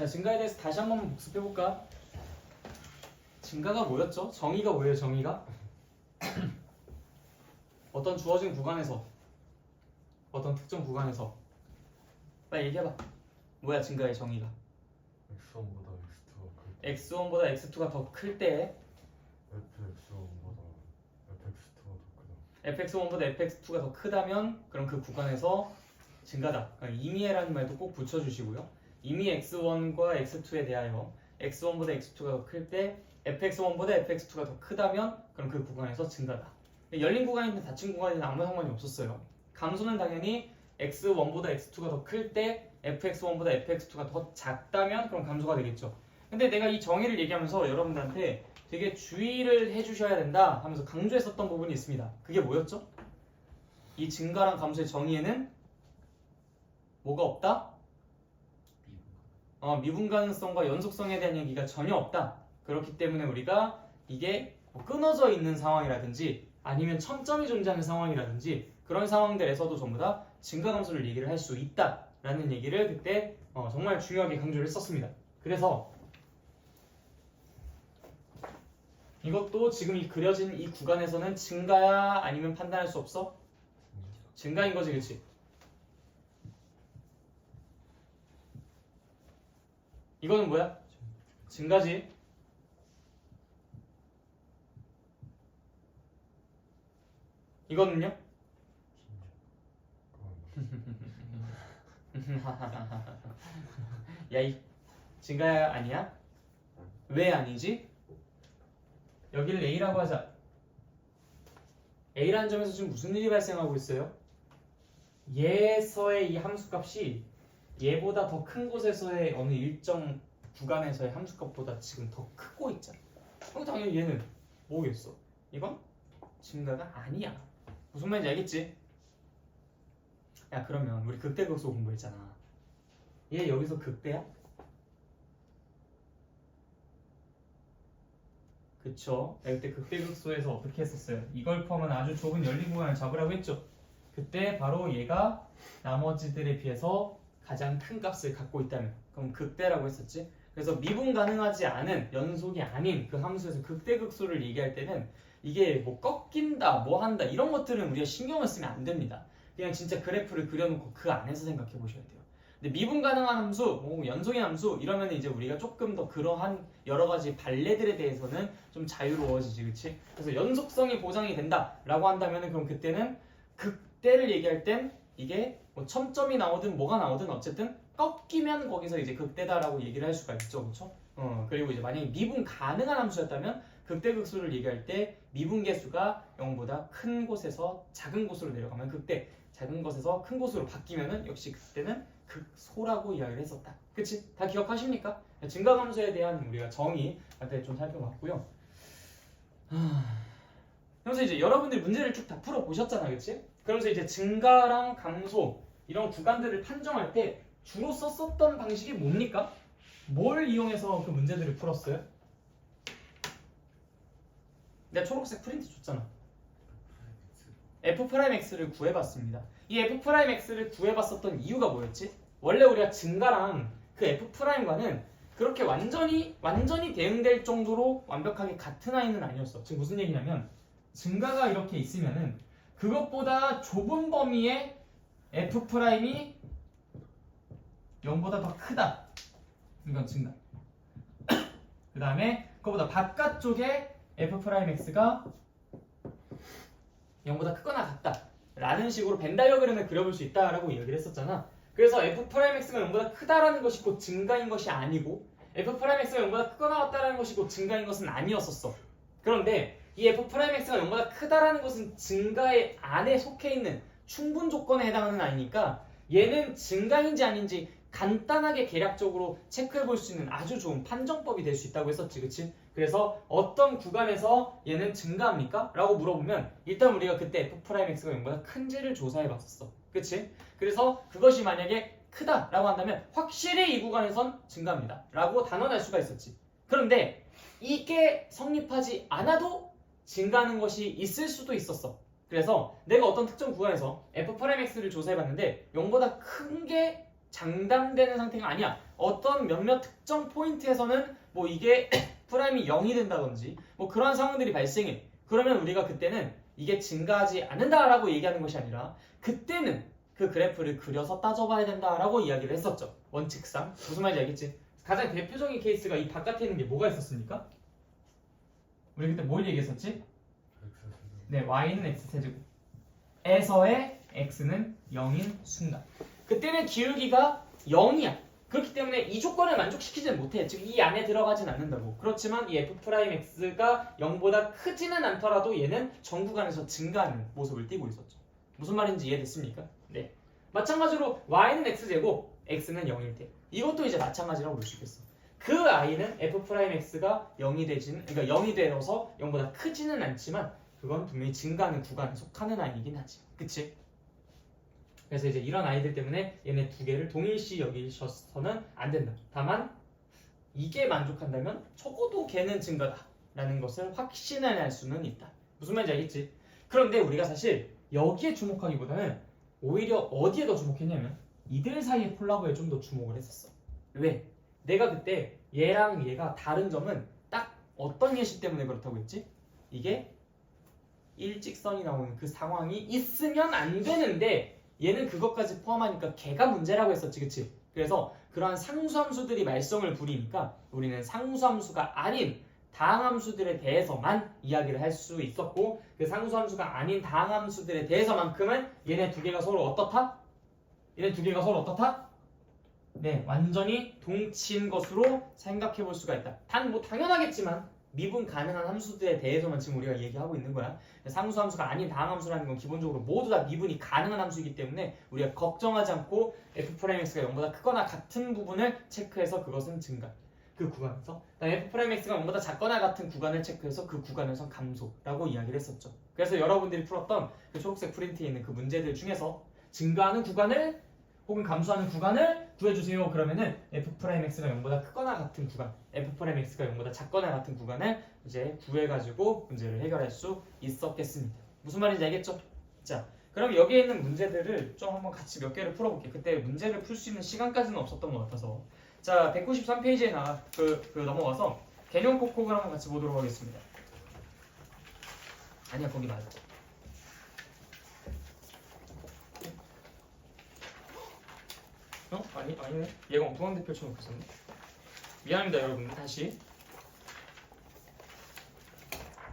자, 증가에 대해서 다시 한번 복습해볼까? 증가가 뭐였죠? 정의가 뭐예요, 정의가? 어떤 주어진 구간에서, 어떤 특정 구간에서. 빨리 얘기해봐. 뭐야, 증가의 정의가? x1보다 x2가 클 때 x1보다 x2가 더 클 때 fx1보다 fx2가 더 크다. fx1보다 fx2가 더 크다면 그럼 그 구간에서 증가다. 임의라는 말도 꼭 붙여주시고요. 이미 x1과 x2에 대하여 x1보다 x2가 더 클 때 fx1보다 fx2가 더 크다면 그럼 그 구간에서 증가다. 열린 구간이든 닫힌 구간이든 아무 상관이 없었어요. 감소는 당연히 x1보다 x2가 더 클 때 fx1보다 fx2가 더 작다면 그럼 감소가 되겠죠. 근데 내가 이 정의를 얘기하면서 여러분들한테 되게 주의를 해주셔야 된다 하면서 강조했었던 부분이 있습니다. 그게 뭐였죠? 이 증가랑 감소의 정의에는 뭐가 없다? 미분 가능성과 연속성에 대한 얘기가 전혀 없다. 그렇기 때문에 우리가 이게 뭐 끊어져 있는 상황이라든지 아니면 첨점이 존재하는 상황이라든지 그런 상황들에서도 전부 다 증가 감소를 얘기를 할 수 있다라는 얘기를 그때 정말 중요하게 강조를 했었습니다. 그래서 이것도 지금 이 그려진 이 구간에서는 증가야 아니면 판단할 수 없어? 증가인 거지, 그치? 이거는 뭐야? 증가지. 이거는요? 야, 이 증가야 아니야? 왜 아니지? 여기를 A라고 하자. A라는 점에서 지금 무슨 일이 발생하고 있어요? 얘에서의 이 함수값이 얘보다 더 큰 곳에서의 어느 일정 구간에서의 함수값보다 지금 더 크고 있잖아. 그럼 당연히 얘는 뭐겠어? 이건 증가가 아니야. 무슨 말인지 알겠지? 야, 그러면 우리 극대극소 공부했잖아. 얘 여기서 극대야? 그쵸? 그때 극대극소에서 어떻게 했었어요? 이걸 포함한 아주 좁은 열린 구간을 잡으라고 했죠. 그때 바로 얘가 나머지들에 비해서 가장 큰 값을 갖고 있다면 그럼 극대라고 했었지. 그래서 미분 가능하지 않은 연속이 아닌 그 함수에서 극대극소를 얘기할 때는 이게 뭐 꺾인다 뭐 한다 이런 것들은 우리가 신경을 쓰면 안 됩니다. 그냥 진짜 그래프를 그려놓고 그 안에서 생각해 보셔야 돼요. 근데 미분 가능한 함수, 뭐 연속인 함수 이러면 이제 우리가 조금 더 그러한 여러 가지 발레들에 대해서는 좀 자유로워지지, 그치? 그래서 연속성이 보장이 된다라고 한다면은 그럼 그때는 극대를 얘기할 땐 이게 뭐 첨점이 나오든 뭐가 나오든 어쨌든 꺾이면 거기서 이제 극대다라고 얘기를 할 수가 있죠, 그렇죠? 그리고 이제 만약에 미분 가능한 함수였다면 극대극소를 얘기할 때 미분 계수가 0보다 큰 곳에서 작은 곳으로 내려가면 극대, 작은 것에서 큰 곳으로 바뀌면은 역시 그때는 극소라고 이야기를 했었다. 그치? 다 기억하십니까? 증가감소에 대한 우리가 정의한테 좀 살펴봤고요. 그래서 이제 여러분들이 문제를 쭉 다 풀어보셨잖아, 그치? 그러면서 이제 증가랑 감소 이런 구간들을 판정할 때 주로 썼었던 방식이 뭡니까? 뭘 이용해서 그 문제들을 풀었어요? 내가 초록색 프린트 줬잖아. F'X를 구해봤습니다. 이 F'X를 구해봤었던 이유가 뭐였지? 원래 우리가 증가랑 그 F'과는 그렇게 완전히 대응될 정도로 완벽하게 같은 아이는 아니었어. 지금 무슨 얘기냐면 증가가 이렇게 있으면은 그것보다 좁은 범위의 F'이 0보다 더 크다. 이건 증가. 그 다음에 그거보다 바깥쪽에 F'X가 0보다 크거나 같다 라는 식으로 벤 다이어그램을 그려볼 수 있다라고 얘기를 했었잖아. 그래서 F'X가 0보다 크다라는 것이 곧 증가인 것이 아니고 F'X가 0보다 크거나 같다라는 것이 곧 증가인 것은 아니었었어. 그런데 이 F'X가 0보다 크다라는 것은 증가의 안에 속해 있는 충분 조건에 해당하는 아이니까 얘는 증가인지 아닌지 간단하게 계략적으로 체크해 볼 수 있는 아주 좋은 판정법이 될 수 있다고 했었지, 그치? 그래서 어떤 구간에서 얘는 증가합니까? 라고 물어보면 일단 우리가 그때 F'X가 0보다 큰지를 조사해 봤었어, 그치? 그래서 그것이 만약에 크다 라고 한다면 확실히 이 구간에선 증가합니다 라고 단언할 수가 있었지. 그런데 이게 성립하지 않아도 증가하는 것이 있을 수도 있었어. 그래서 내가 어떤 특정 구간에서 F'X를 조사해 봤는데 0보다 큰 게 장담되는 상태가 아니야. 어떤 몇몇 특정 포인트에서는 뭐 이게 프라임이 0이 된다든지 뭐 그런 상황들이 발생해. 그러면 우리가 그때는 이게 증가하지 않는다라고 얘기하는 것이 아니라 그때는 그 그래프를 그려서 따져봐야 된다라고 이야기를 했었죠. 원칙상. 무슨 말인지 알겠지? 가장 대표적인 케이스가 이 바깥에 있는 게 뭐가 있었습니까? 우리 그때 뭘 얘기했었지? X세제곱. 네, y는 x제곱에서의 x는 0인 순간. 그때는 기울기가 0이야. 그렇기 때문에 이 조건을 만족시키지는 못해. 즉 이 안에 들어가진 않는다고. 그렇지만 이 f'x가 0보다 크지는 않더라도 얘는 전 구간에서 증가하는 모습을 띠고 있었죠. 무슨 말인지 이해됐습니까? 네. 마찬가지로 y는 x제곱, x는 0일 때. 이것도 이제 마찬가지라고 볼 수 있겠어. 그 i는 f'x가 0이 되지는, 그러니까 0이 되어서 0보다 크지는 않지만 그건 분명히 증가하는 구간에 속하는 i이긴 하지. 그치? 그래서 이제 이런 아이들 때문에 얘네 두 개를 동일시 여기셔서는 안 된다. 다만 이게 만족한다면 적어도 걔는 증가다라는 것을 확신을 할 수는 있다. 무슨 말인지 알겠지? 그런데 우리가 사실 여기에 주목하기보다는 오히려 어디에 더 주목했냐면 이들 사이의 콜라보에 좀 더 주목을 했었어. 왜? 내가 그때 얘랑 얘가 다른 점은 딱 어떤 예시 때문에 그렇다고 했지? 이게 일직선이 나오는 그 상황이 있으면 안 되는데 얘는 그것까지 포함하니까 걔가 문제라고 했었지, 그치? 그래서 그러한 상수함수들이 말썽을 부리니까 우리는 상수함수가 아닌 다항함수들에 대해서만 이야기를 할 수 있었고 그 상수함수가 아닌 다항함수들에 대해서만큼은 얘네 두 개가 서로 어떻다? 얘네 두 개가 서로 어떻다? 네, 완전히 동치인 것으로 생각해 볼 수가 있다. 단 뭐 당연하겠지만 미분 가능한 함수들에 대해서만 지금 우리가 얘기하고 있는 거야. 상수함수가 아닌 다항함수라는 건 기본적으로 모두 다 미분이 가능한 함수이기 때문에 우리가 걱정하지 않고 f'x가 0보다 크거나 같은 부분을 체크해서 그것은 증가. 그 구간에서 그다음에 f'x가 0보다 작거나 같은 구간을 체크해서 그 구간에서 감소라고 이야기를 했었죠. 그래서 여러분들이 풀었던 그 초록색 프린트에 있는 그 문제들 중에서 증가하는 구간을 혹은 감소하는 구간을 구해주세요. 그러면은 f'x가 0보다 크거나 같은 구간, f'x가 0보다 작거나 같은 구간을 이제 구해가지고 문제를 해결할 수 있었겠습니다. 무슨 말인지 알겠죠? 자, 그럼 여기에 있는 문제들을 좀 한번 같이 몇 개를 풀어볼게요. 그때 문제를 풀 수 있는 시간까지는 없었던 것 같아서. 자, 193페이지에 넘어가서 개념 콕콕을 한번 같이 보도록 하겠습니다. 아니야, 거기 맞아. 아니네. 얘가 엉뚱한 데 펼쳐놓고 있었네. 미안합니다, 여러분들. 다시.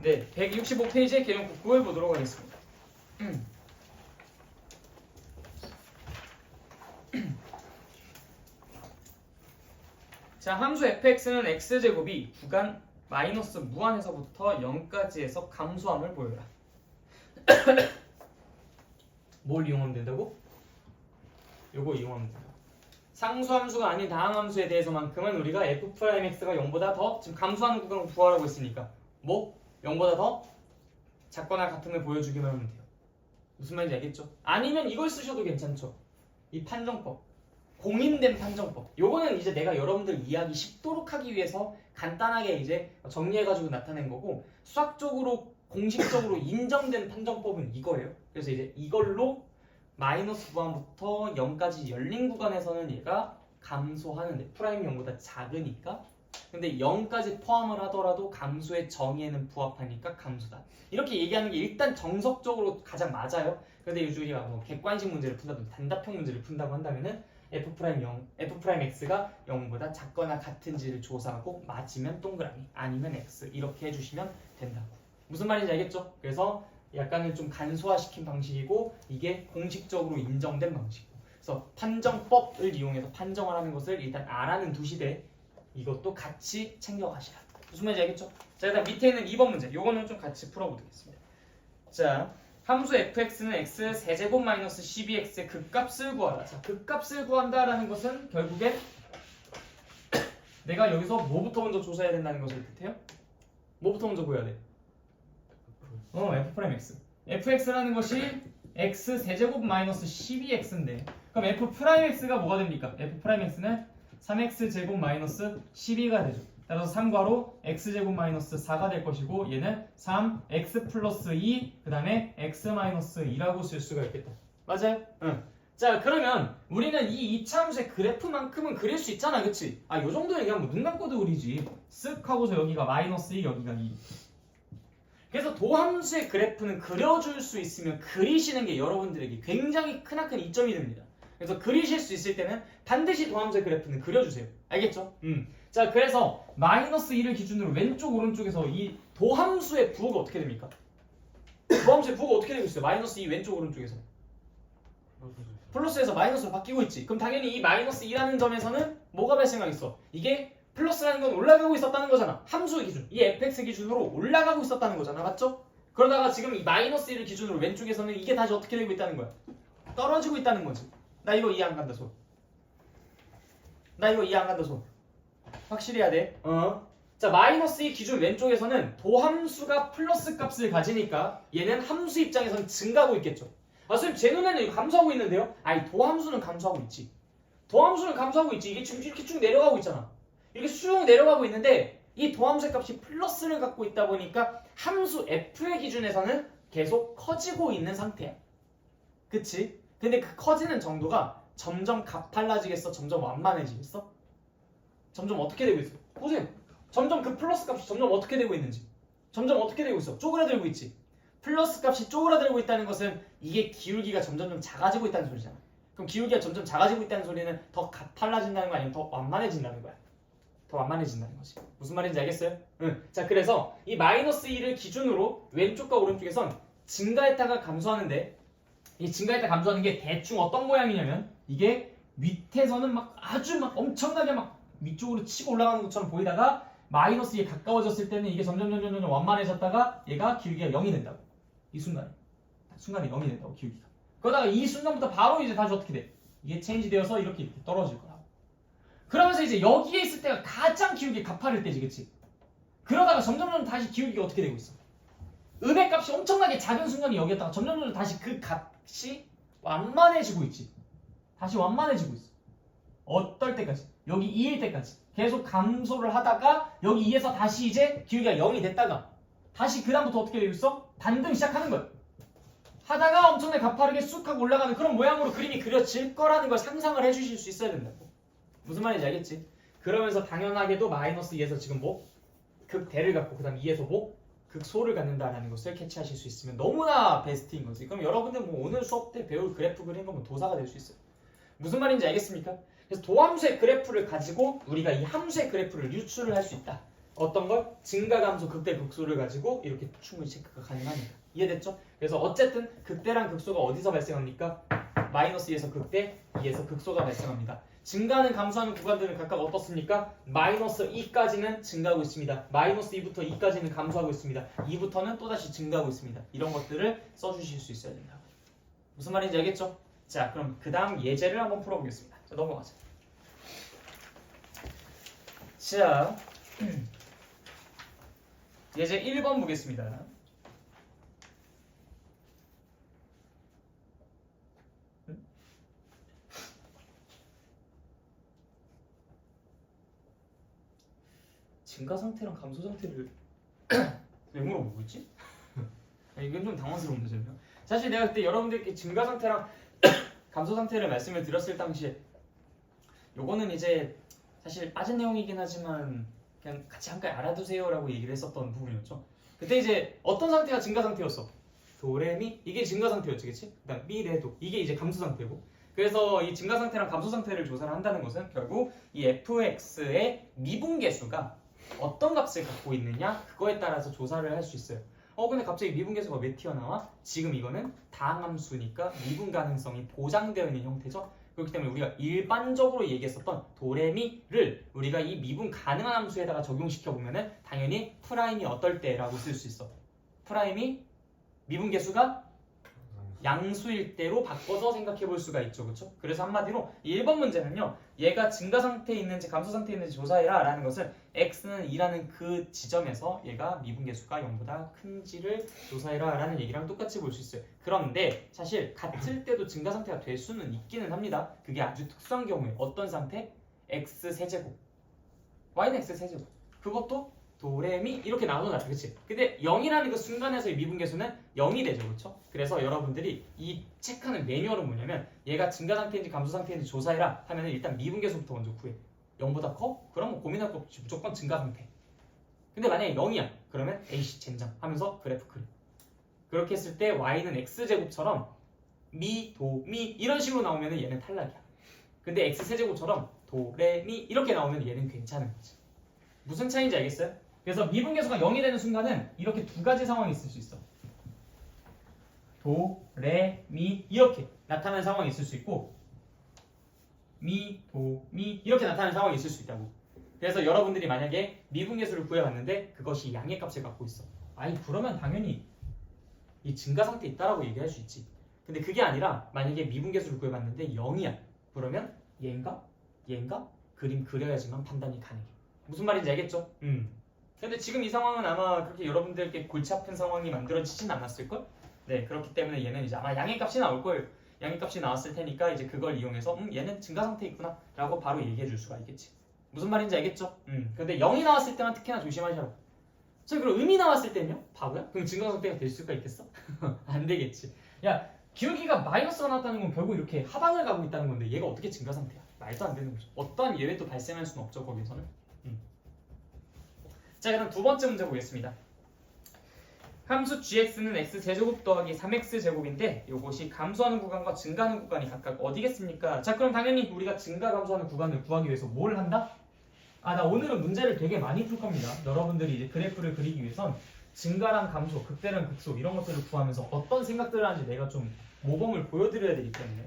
네, 165페이지의 개념 콕콕을 보도록 하겠습니다. 자, 함수 fx는 x제곱이 구간 마이너스 무한에서부터 0까지에서 감소함을 보여라. 뭘 이용하면 된다고? 요거 이용하면 된다. 상수함수가 아닌 다항함수에 대해서만큼은 우리가 f'x가 0보다 더 지금 감소하는 구간을 구하라고 했으니까 뭐? 0보다 더 작거나 같음을 보여주기만 하면 돼요. 무슨 말인지 알겠죠? 아니면 이걸 쓰셔도 괜찮죠. 이 판정법, 공인된 판정법. 요거는 이제 내가 여러분들 이해하기 쉽도록 하기 위해서 간단하게 이제 정리해가지고 나타낸 거고 수학적으로 공식적으로 인정된 판정법은 이거예요. 그래서 이제 이걸로 마이너스 무한부터 0까지 열린 구간에서는 얘가 감소하는데 프라임이 0보다 작으니까 근데 0까지 포함을 하더라도 감소의 정의에는 부합하니까 감소다. 이렇게 얘기하는 게 일단 정석적으로 가장 맞아요. 근데 요즘 우리가 뭐 객관식 문제를 푼다든지 단답형 문제를 푼다고 한다면은 f'x가 0보다 작거나 같은지를 조사하고 맞으면 동그라미 아니면 x 이렇게 해주시면 된다고. 무슨 말인지 알겠죠? 그래서 약간은 좀 간소화시킨 방식이고 이게 공식적으로 인정된 방식이고 그래서 판정법을 이용해서 판정을 하는 것을 일단 알아는 두시되 이것도 같이 챙겨가시라. 무슨 말인지 알겠죠? 자, 일단 밑에 있는 2번 문제 요거는 좀 같이 풀어보겠습니다. 자, 함수 fx는 x 세제곱 마이너스 12x의 극값을 구하라. 자, 극값을 구한다라는 것은 결국엔 내가 여기서 뭐부터 먼저 조사해야 된다는 것을 뜻해요? 뭐부터 먼저 구해야 돼? f'x. fx라는 것이 x 세제곱 마이너스 12x인데 그럼 f'x가 뭐가 됩니까? f'x는 3x 제곱 마이너스 12가 되죠. 따라서 3괄호 x제곱 마이너스 4가 될 것이고 얘는 3x 플러스 2 그 다음에 x 마이너스 2라고 쓸 수가 있겠다. 맞아요? 응. 자 그러면 우리는 이 2차 함수의 그래프만큼은 그릴 수 있잖아, 그치? 아 요 정도 얘기하면 뭐눈 감고도 그리지. 쓱 하고서 여기가 마이너스 1, 여기가 2. 그래서 도함수의 그래프는 그려줄 수 있으면 그리시는 게 여러분들에게 굉장히 크나큰 이점이 됩니다. 그래서 그리실 수 있을 때는 반드시 도함수의 그래프는 그려주세요. 알겠죠? 자 그래서 마이너스 1을 기준으로 왼쪽 오른쪽에서 이 도함수의 부호가 어떻게 됩니까? 도함수의 부호가 어떻게 되고 있어요? 마이너스 2 왼쪽 오른쪽에서 플러스에서 마이너스로 바뀌고 있지. 그럼 당연히 이 마이너스 2라는 점에서는 뭐가 발생하겠어? 이게 플러스라는 건 올라가고 있었다는 거잖아. 함수의 기준, 이 fx 기준으로 올라가고 있었다는 거잖아. 맞죠? 그러다가 지금 이 마이너스 1을 기준으로 왼쪽에서는 이게 다시 어떻게 되고 있다는 거야? 떨어지고 있다는 거지. 나 이거 이해 안 간다 손. 나 이거 이해 안 간다 손. 확실히 해야 돼. 자 마이너스 2 기준 왼쪽에서는 도함수가 플러스 값을 가지니까 얘는 함수 입장에서는 증가하고 있겠죠. 아 선생님 제 눈에는 이거 감소하고 있는데요? 아니 도함수는 감소하고 있지. 도함수는 감소하고 있지. 이게 지금 이렇게 쭉 내려가고 있잖아. 이렇게 쭉 내려가고 있는데 이 도함수의 값이 플러스를 갖고 있다 보니까 함수 f의 기준에서는 계속 커지고 있는 상태야. 그치? 근데 그 커지는 정도가 점점 가팔라지겠어? 점점 완만해지겠어? 점점 어떻게 되고 있어? 보세요. 점점 그 플러스 값이 점점 어떻게 되고 있는지. 점점 어떻게 되고 있어? 쪼그라들고 있지. 플러스 값이 쪼그라들고 있다는 것은 이게 기울기가 점점 작아지고 있다는 소리잖아. 그럼 기울기가 점점 작아지고 있다는 소리는 더 가팔라진다는 거 아니면 더 완만해진다는 거야. 더 완만해진다는 거지. 무슨 말인지 알겠어요? 응. 자 그래서 이 마이너스 2를 기준으로 왼쪽과 오른쪽에선 증가했다가 감소하는데 이 증가했다 감소하는 게 대충 어떤 모양이냐면 이게 밑에서는 막 아주 막 엄청나게 막 위쪽으로 치고 올라가는 것처럼 보이다가 마이너스 2에 가까워졌을 때는 이게 점점 완만해졌다가 얘가 기울기가 0이 된다고. 이 순간에 0이 된다고 기울기가. 그러다가 이 순간부터 바로 이제 다시 어떻게 돼? 이게 체인지 되어서 이렇게 떨어질 거야. 그러면서 이제 여기에 있을 때가 가장 기울기 가파를 때지, 그치? 그러다가 점점 다시 기울기가 어떻게 되고 있어? 음의 값이 엄청나게 작은 순간이 여기였다가 점점 다시 그 값이 완만해지고 있지. 다시 완만해지고 있어. 어떨 때까지? 여기 2일 때까지. 계속 감소를 하다가 여기 2에서 다시 이제 기울기가 0이 됐다가 다시 그 다음부터 어떻게 되고 있어? 반등 시작하는 거야. 하다가 엄청나게 가파르게 쑥 하고 올라가는 그런 모양으로 그림이 그려질 거라는 걸 상상을 해주실 수 있어야 된다고. 무슨 말인지 알겠지? 그러면서 당연하게도 마이너스 2에서 지금 뭐 극대를 갖고 그 다음 2에서 뭐 극소를 갖는다라는 것을 캐치하실 수 있으면 너무나 베스트인 거지. 그럼 여러분들 뭐 오늘 수업 때 배울 그래프 그린 거면 도사가 될 수 있어요. 무슨 말인지 알겠습니까? 그래서 도함수의 그래프를 가지고 우리가 이 함수의 그래프를 유출을 할 수 있다. 어떤 걸? 증가감소, 극대, 극소를 가지고 이렇게 충분히 체크가 가능하니까. 이해됐죠? 그래서 어쨌든 극대랑 극소가 어디서 발생합니까? 마이너스 2에서 극대, 2에서 극소가 발생합니다. 증가하는 감소하는 구간들은 각각 어떻습니까? 마이너스 2까지는 증가하고 있습니다. 마이너스 2부터 2까지는 감소하고 있습니다. 2부터는 또다시 증가하고 있습니다. 이런 것들을 써주실 수 있어야 된다. 무슨 말인지 알겠죠? 자, 그럼 그 다음 예제를 한번 풀어보겠습니다. 자, 넘어가자. 자, 예제 1번 보겠습니다. 증가 상태랑 감소 상태를 왜 물어보고 있지? 이건 좀 당황스러운데 제가. 사실 내가 그때 여러분들께 증가 상태랑 감소 상태를 말씀을 드렸을 당시에 요거는 이제 사실 빠진 내용이긴 하지만 그냥 같이 함께 알아두세요라고 얘기를 했었던 부분이었죠. 그때 이제 어떤 상태가 증가 상태였어? 도레미 이게 증가 상태였지, 그치? 그다음 미레도 이게 이제 감소 상태고. 그래서 이 증가 상태랑 감소 상태를 조사를 한다는 것은 결국 이 fx의 미분계수가 어떤 값을 갖고 있느냐 그거에 따라서 조사를 할 수 있어요. 근데 갑자기 미분계수가 왜 튀어나와? 지금 이거는 다항함수니까 미분 가능성이 보장되어 있는 형태죠. 그렇기 때문에 우리가 일반적으로 얘기했었던 도레미를 우리가 이 미분 가능한 함수에다가 적용시켜 보면은 당연히 프라임이 어떨 때라고 쓸 수 있어. 프라임이 미분계수가 양수일 때로 바꿔서 생각해 볼 수가 있죠. 그렇죠? 그래서 한마디로 1번 문제는요. 얘가 증가 상태에 있는지 감소 상태에 있는지 조사해라 라는 것은 x는 2라는 그 지점에서 얘가 미분계수가 0보다 큰지를 조사해라 라는 얘기랑 똑같이 볼 수 있어요. 그런데 사실 같을 때도 증가 상태가 될 수는 있기는 합니다. 그게 아주 특수한 경우에 어떤 상태? x 세제곱 y는 x 세제곱 그것도 도레미 이렇게 나눠놨죠, 그치? 근데 0이라는 그 순간에서의 미분계수는 0이 되죠, 그렇죠? 그래서 여러분들이 이 체크하는 매뉴얼은 뭐냐면 얘가 증가 상태인지 감소 상태인지 조사해라 하면은 일단 미분계수부터 먼저 구해. 0보다 커? 그럼 뭐 고민할 거 없지. 무조건 증가 상태. 근데 만약에 0이야. 그러면 A씨 젠장 하면서 그래프 그려. 그렇게 했을 때 Y는 X제곱처럼 미, 도, 미 이런 식으로 나오면 얘는 탈락이야. 근데 X세제곱처럼 도, 레, 미 이렇게 나오면 얘는 괜찮은 거지. 무슨 차이인지 알겠어요? 그래서 미분계수가 0이 되는 순간은 이렇게 두 가지 상황이 있을 수 있어. 도, 레, 미 이렇게 나타나는 상황이 있을 수 있고 미, 도, 미 이렇게 나타나는 상황이 있을 수 있다고. 그래서 여러분들이 만약에 미분계수를 구해봤는데 그것이 양의 값을 갖고 있어. 아니 그러면 당연히 이 증가 상태에 있다라고 얘기할 수 있지. 근데 그게 아니라 만약에 미분계수를 구해봤는데 0이야. 그러면 얘인가? 얘인가? 그림 그려야지만 판단이 가능해. 무슨 말인지 알겠죠? 근데 지금 이 상황은 아마 그렇게 여러분들께 골치 아픈 상황이 만들어지진 않았을걸? 네, 그렇기 때문에 얘는 이제 아마 양의 값이 나올 거예요. 양의 값이 나왔을 테니까 이제 그걸 이용해서 얘는 증가 상태에 있구나 라고 바로 얘기해 줄 수가 있겠지. 무슨 말인지 알겠죠? 근데 0이 나왔을 때만 특히나 조심하셔라. 자, 그럼 음이 나왔을 때는요? 바보야? 그럼 증가 상태가 될 수가 있겠어? 안 되겠지. 야, 기울기가 마이너스가 나왔다는 건 결국 이렇게 하방을 가고 있다는 건데 얘가 어떻게 증가 상태야? 말도 안 되는 거죠. 어떠한 예외도 발생할 수는 없죠, 거기서는. 자, 그럼 두 번째 문제 보겠습니다. 함수 gx는 x제곱 더하기 3x제곱인데 이것이 감소하는 구간과 증가하는 구간이 각각 어디겠습니까? 자, 그럼 당연히 우리가 증가 감소하는 구간을 구하기 위해서 뭘 한다? 나 오늘은 문제를 되게 많이 풀 겁니다. 여러분들이 이제 그래프를 그리기 위해선 증가랑 감소, 극대랑 극소 이런 것들을 구하면서 어떤 생각들을 하는지 내가 좀 모범을 보여드려야 되기 때문에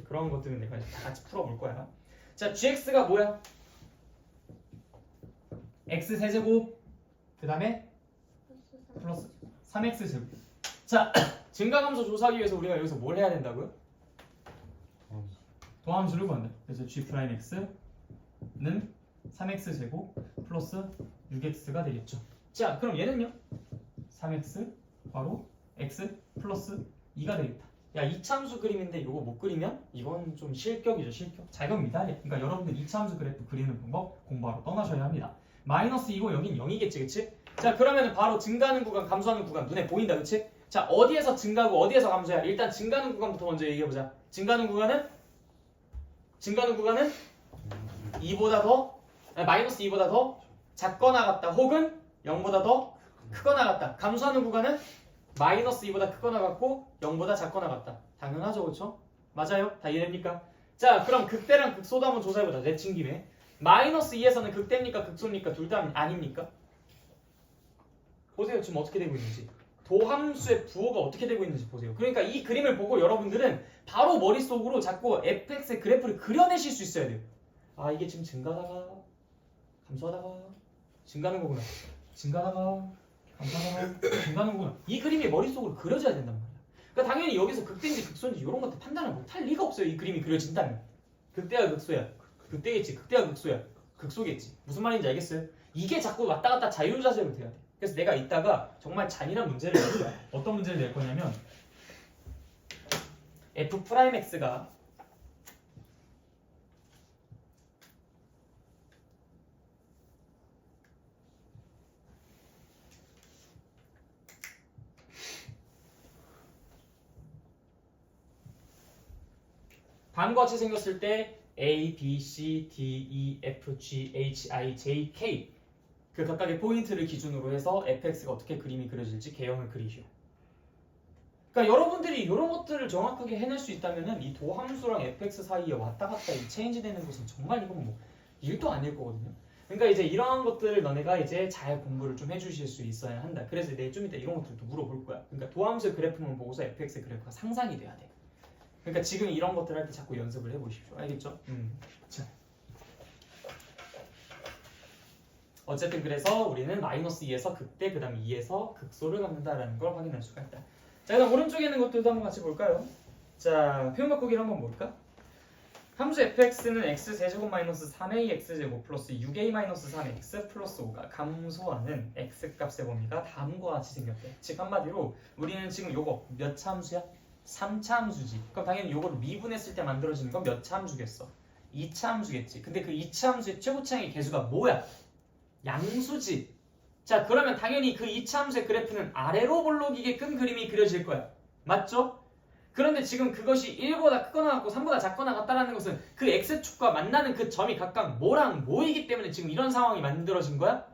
그런 것들은 내가 다 같이 풀어볼 거야. 자, gx가 뭐야? x세제곱 그 다음에 플러스 3x제곱. 자, 증가감소 조사하기 위해서 우리가 여기서 뭘 해야 된다고요? 도함수를 구한다. 그래서 g'x는 3x제곱 플러스 6x가 되겠죠. 자, 그럼 얘는요? 3x 바로 x 플러스 2가 되겠다. 야, 이차함수 그림인데 이거 못 그리면 이건 좀 실격이죠, 실격. 자격 미달이야. 그러니까 여러분들 이차함수 그래프 그리는 방법 공부하러 떠나셔야 합니다. 마이너스 2고 여긴 0이겠지, 그치? 자, 그러면 바로 증가하는 구간, 감소하는 구간 눈에 보인다, 그치? 자, 어디에서 증가하고 어디에서 감소야? 일단 증가하는 구간부터 먼저 얘기해보자. 증가하는 구간은 2보다 더, 마이너스 2보다 더 작거나 같다, 혹은 0보다 더 크거나 같다. 감소하는 구간은 마이너스 2보다 크거나 같고 0보다 작거나 같다. 당연하죠, 그쵸? 맞아요? 다 이해됩니까? 자, 그럼 극대랑 극소도 한번 조사해보자. 내친 김에 마이너스 2에서는 극대입니까? 극소입니까? 둘 다 아닙니까? 보세요. 지금 어떻게 되고 있는지. 도함수의 부호가 어떻게 되고 있는지 보세요. 그러니까 이 그림을 보고 여러분들은 바로 머릿속으로 자꾸 fx의 그래프를 그려내실 수 있어야 돼요. 아, 이게 지금 증가하다가 감소하다가 증가하는 거구나. 증가하다가 감소하다가 증가하는 거구나. 이 그림이 머릿속으로 그려져야 된단 말이야. 그러니까 당연히 여기서 극대인지 극소인지 이런 것들 판단을 못할 리가 없어요. 이 그림이 그려진다면. 극대야 극소야. 극대겠지. 극대야 극소야. 극소겠지. 무슨 말인지 알겠어요? 이게 자꾸 왔다 갔다 자유자재로 돼야 돼. 그래서 내가 이따가 정말 잔인한 문제를 낼 거야. 어떤 문제를 낼 거냐면 f'x가 다음과 같이 생겼을 때 A, B, C, D, E, F, G, H, I, J, K 그 각각의 포인트를 기준으로 해서 fx가 어떻게 그림이 그려질지 개형을 그리시오. 그러니까 여러분들이 이런 것들을 정확하게 해낼 수 있다면은 이 도함수랑 fx 사이에 왔다 갔다 이 체인지 되는 것은 정말 이건 뭐 일도 아닐 거거든요. 그러니까 이제 이러한 것들을 너네가 이제 잘 공부를 좀 해주실 수 있어야 한다. 그래서 내가 좀 이따 이런 것들도 물어볼 거야. 그러니까 도함수의 그래프만 보고서 fx의 그래프가 상상이 돼야 돼. 그러니까 지금 이런 것들 할 때 자꾸 연습을 해보십시오. 알겠죠? 자. 어쨌든 그래서 우리는 마이너스 2에서 극대, 그 다음 2에서 극소를 갖는다라는 걸 확인할 수가 있다. 자, 그다음 오른쪽에 있는 것들도 한번 같이 볼까요? 자, 표현 바꾸기를 한번 볼까? 함수 fx는 x제곱 마이너스 3ax제곱 플러스 6a 마이너스 3x 플러스 5가 감소하는 x값의 범위가 다음과 같이 생겼대. 즉 한마디로 우리는 지금 요거 몇 차 함수야? 3차 함수지. 그럼 당연히 요거를 미분했을 때 만들어지는 건 몇 차 함수겠어? 2차 함수겠지. 근데 그 2차 함수의 최고차의 개수가 뭐야? 양수지. 자, 그러면 당연히 그 이차 함수의 그래프는 아래로 볼록이게끔 그림이 그려질 거야. 맞죠? 그런데 지금 그것이 1보다 크거나 같고 3보다 작거나 같다라는 것은 그 x축과 만나는 그 점이 각각 뭐랑 뭐이기 때문에 지금 이런 상황이 만들어진 거야?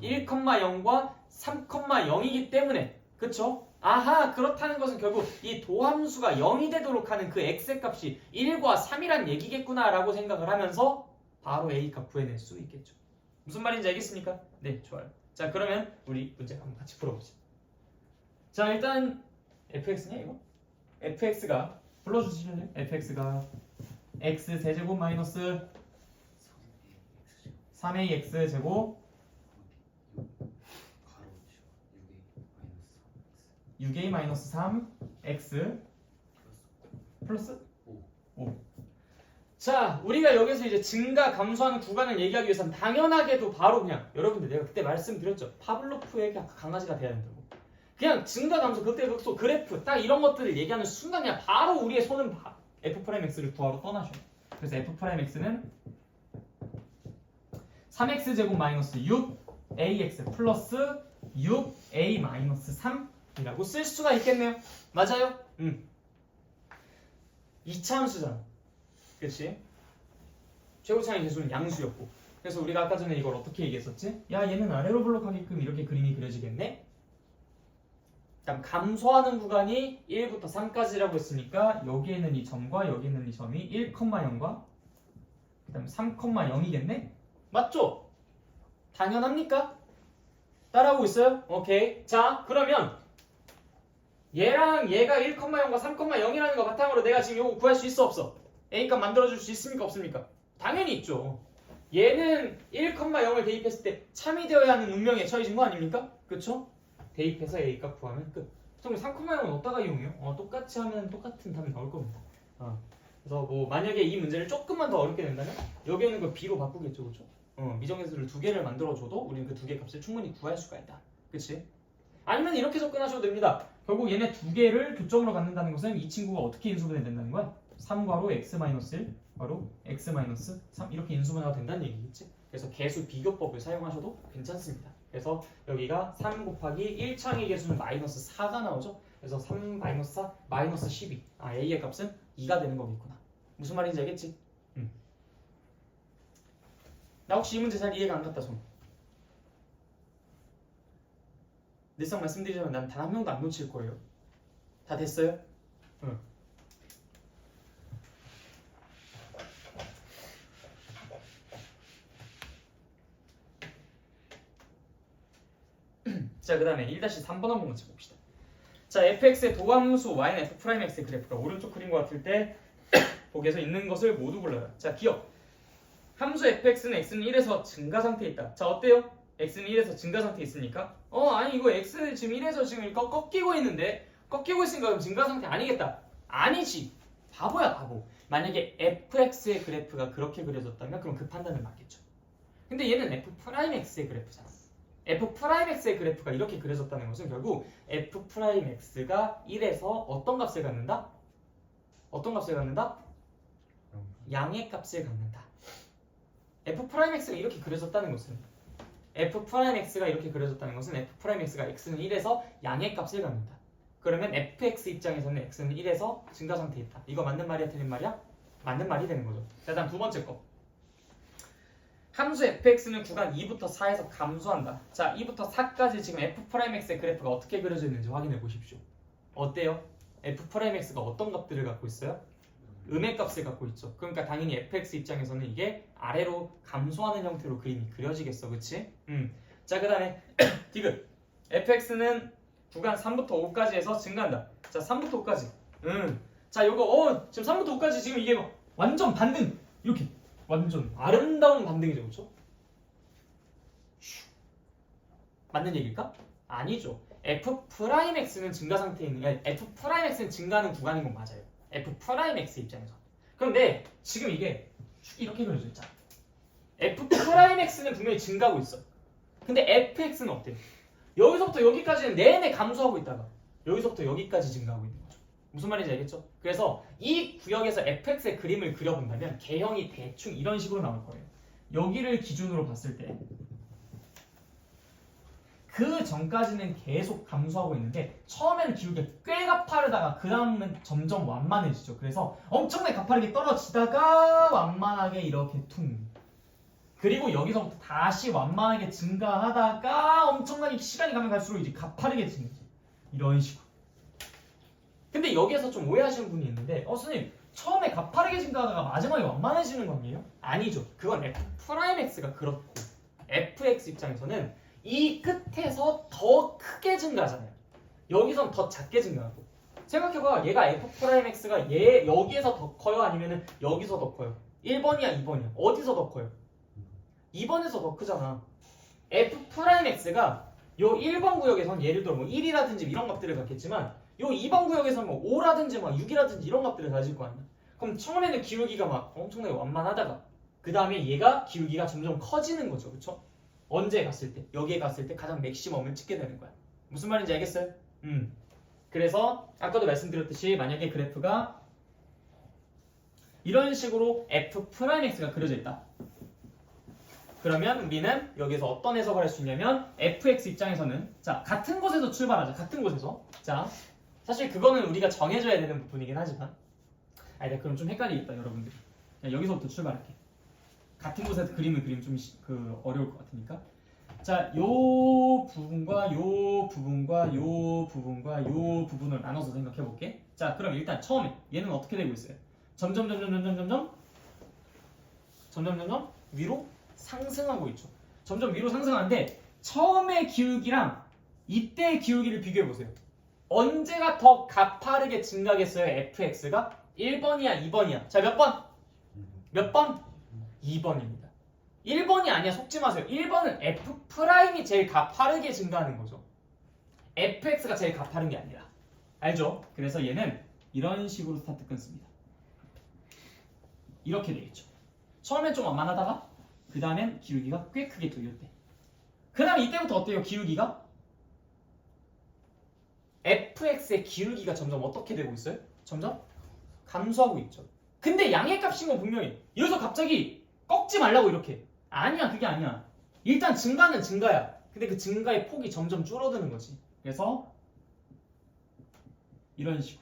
1,0과 3,0이기 때문에. 그쵸? 아하, 그렇다는 것은 결국 이 도함수가 0이 되도록 하는 그 x의 값이 1과 3이란 얘기겠구나 라고 생각을 하면서 바로 a 값 구해낼 수 있겠죠. 무슨 말인지 알겠습니까? 네, 좋아요. 자, 그러면 우리 문제 한번 같이 풀어보자. 자, 일단 fx냐 이거? fx가 불러주시면 fx가 x 세제곱 마이너스 3ax 제곱 6a 마이너스 3x 플러스 5. 자, 우리가 여기서 이제 증가 감소하는 구간을 얘기하기 위해서는 당연하게도 바로 그냥 여러분들 내가 그때 말씀드렸죠. 파블로프의 강아지가 돼야 된다고. 그냥 증가 감소, 극대 극소, 그래프 딱 이런 것들을 얘기하는 순간 그냥 바로 우리의 손은 f'x를 구하러 떠나죠. 그래서 f'x는 3x 제곱 마이너스 6ax 플러스 6a 마이너스 3이라고 쓸 수가 있겠네요. 맞아요? 2차 함수잖아. 그치? 최고차의 계수는 양수였고. 그래서 우리가 아까 전에 이걸 어떻게 얘기했었지? 야, 얘는 아래로 블록하게끔 이렇게 그림이 그려지겠네? 그다음 감소하는 구간이 1부터 3까지라고 했으니까 여기에는 이 점과 여기에는 이 점이 1,0과 그다음 3,0이겠네? 맞죠? 당연합니까? 따라오고 있어요? 오케이. 자, 그러면 얘랑 얘가 1,0과 3,0이라는 거 바탕으로 내가 지금 이거 구할 수 있어 없어? A값 만들어줄 수 있습니까 없습니까? 당연히 있죠. 얘는 1,0을 대입했을 때 참이 되어야 하는 운명에 처해진 거 아닙니까? 그쵸? 대입해서 A값 구하면 끝. 그럼 3,0은 어디다가 이용해요? 똑같이 하면 똑같은 답이 나올 겁니다. 그래서 뭐 만약에 이 문제를 조금만 더 어렵게 낸다면 여기에는 그 B로 바꾸겠죠. 그쵸? 미정계수를 2개를 만들어줘도 우리는 그 2개 값을 충분히 구할 수가 있다. 그치? 아니면 이렇게 접근하셔도 됩니다. 결국 얘네 2개를 교점으로 갖는다는 것은 이 친구가 어떻게 인수분해 된다는 거야? 3괄호 x-1 괄호 x-3 이렇게 인수분해가 된다는 얘기겠지? 그래서 계수 비교법을 사용하셔도 괜찮습니다. 그래서 여기가 3 곱하기 1창의 계수는 마이너스 4가 나오죠? 그래서 3 마이너스 4 마이너스 12 A의 값은 2가 되는 거겠구나. 무슨 말인지 알겠지? 나 혹시 이 문제 잘 이해가 안 갔다 손. 늘상 말씀드리자면 난 단 한 명도 안 놓칠 거예요. 다 됐어요? 응. 자, 그 다음에 1-3번 한번 같이 봅시다. 자, fx의 도함수 y는 f'x의 그래프가 오른쪽 그림과 같을 때 거기에서 있는 것을 모두 골라요. 자, 기억. 함수 fx는 x는 1에서 증가 상태에 있다. 자, 어때요? x는 1에서 증가 상태에 있으니까 아니 이거 x 지금 1에서 지금 이거 꺾이고 있는데 꺾이고 있으니까 그럼 증가 상태 아니겠다. 아니지. 바보야 바보. 만약에 fx의 그래프가 그렇게 그려졌다면 그럼 그 판단은 맞겠죠. 근데 얘는 f'x의 그래프잖아. f'x의 그래프가 이렇게 그려졌다는 것은 결국 f'x가 1에서 어떤 값을 갖는다? 어떤 값을 갖는다? 양의 값을 갖는다. f'x가 이렇게 그려졌다는 것은 f'x가 이렇게 그려졌다는 것은 f'x가 x는 1에서 양의 값을 갖는다. 그러면 fx 입장에서는 x는 1에서 증가 상태에 있다. 이거 맞는 말이야 틀린 말이야? 맞는 말이 되는 거죠. 자, 다음 두 번째 거. 함수 fx는 구간 2부터 4에서 감소한다. 자, 2부터 4까지 지금 f'x의 그래프가 어떻게 그려져 있는지 확인해 보십시오. 어때요? f'x가 어떤 값들을 갖고 있어요? 음의 값을 갖고 있죠. 그러니까 당연히 fx 입장에서는 이게 아래로 감소하는 형태로 그림이 그려지겠어. 그치? 자, 그 다음에 디귿. fx는 구간 3부터 5까지 해서 증가한다. 자, 3부터 5까지. 자, 요거 지금 3부터 5까지 지금 이게 막 완전 반등. 이렇게 완전 아름다운 반등이죠. 그쵸? 맞는 얘기일까? 아니죠. f'x는 증가 상태에 있는 f'x는 증가하는 구간인 건 맞아요. f'x 입장에서. 그런데 지금 이게 이렇게 그려져 있잖아. f'x는 분명히 증가하고 있어. 근데 fx는 어때요? 여기서부터 여기까지는 내내 감소하고 있다가 여기서부터 여기까지 증가하고 있는 거죠. 무슨 말인지 알겠죠? 그래서 이 구역에서 fx의 그림을 그려본다면 개형이 대충 이런 식으로 나올 거예요. 여기를 기준으로 봤을 때 그 전까지는 계속 감소하고 있는데 처음에는 기울기가 꽤 가파르다가 그 다음은 점점 완만해지죠. 그래서 엄청나게 가파르게 떨어지다가 완만하게 이렇게 퉁. 그리고 여기서부터 다시 완만하게 증가하다가 엄청나게 시간이 가면 갈수록 이제 가파르게 증가해. 이런 식으로. 근데 여기에서 좀 오해하시는 분이 있는데 선생님 처음에 가파르게 증가하다가 마지막에 완만해지는 거 아니에요? 아니죠. 그건 F'X가 그렇고 Fx 입장에서는 이 끝에서 더 크게 증가하잖아요. 여기선 더 작게 증가하고. 생각해봐. 얘가 F'X가 얘 여기에서 더 커요? 아니면 여기서 더 커요? 1번이야 2번이야? 어디서 더 커요? 2번에서 더 크잖아. F'X가 요 1번 구역에선 예를 들어 뭐 1이라든지 이런 값들을 갖겠지만 요 2번 구역에서 뭐 5라든지 막 6이라든지 이런 값들을 가질 거 아니야. 그럼 처음에는 기울기가 막 엄청나게 완만하다가 그 다음에 얘가 기울기가 점점 커지는 거죠. 그쵸? 언제 갔을 때? 여기에 갔을 때 가장 맥시멈을 찍게 되는 거야. 무슨 말인지 알겠어요? 그래서 아까도 말씀드렸듯이 만약에 그래프가 이런 식으로 F'X가 그려져 있다. 그러면 우리는 여기서 어떤 해석을 할 수 있냐면 fx 입장에서는 자 같은 곳에서 출발하자. 같은 곳에서 자 사실 그거는 우리가 정해줘야 되는 부분이긴 하지만 아니다 그럼 좀 헷갈리겠다 여러분들이. 여기서부터 출발할게. 같은 곳에서 그림을 그리면 좀 어려울 것 같으니까 자 요 부분과 요 부분과 요 부분과 요 부분을 나눠서 생각해 볼게. 자 그럼 일단 처음에 얘는 어떻게 되고 있어요? 점점 위로 상승하고 있죠. 점점 위로 상승하는데 처음의 기울기랑 이때의 기울기를 비교해 보세요. 언제가 더 가파르게 증가하겠어요? fx가 1번이야 2번이야. 자 몇 번? 몇 번? 2번입니다. 1번이 아니야. 속지 마세요. 1번은 F'이 제일 가파르게 증가하는 거죠. fx가 제일 가파른 게 아니라. 알죠? 그래서 얘는 이런 식으로 스타트 끊습니다. 이렇게 되겠죠. 처음엔 좀 완만하다가 그 다음엔 기울기가 꽤 크게 또 이럴 때. 그 다음에 이때부터 어때요? 기울기가? fx의 기울기가 점점 어떻게 되고 있어요? 점점 감소하고 있죠. 근데 양의 값인 건 분명히 여기서 갑자기 꺾지 말라고 이렇게. 아니야 그게 아니야. 일단 증가는 증가야. 근데 그 증가의 폭이 점점 줄어드는 거지. 그래서 이런 식으로.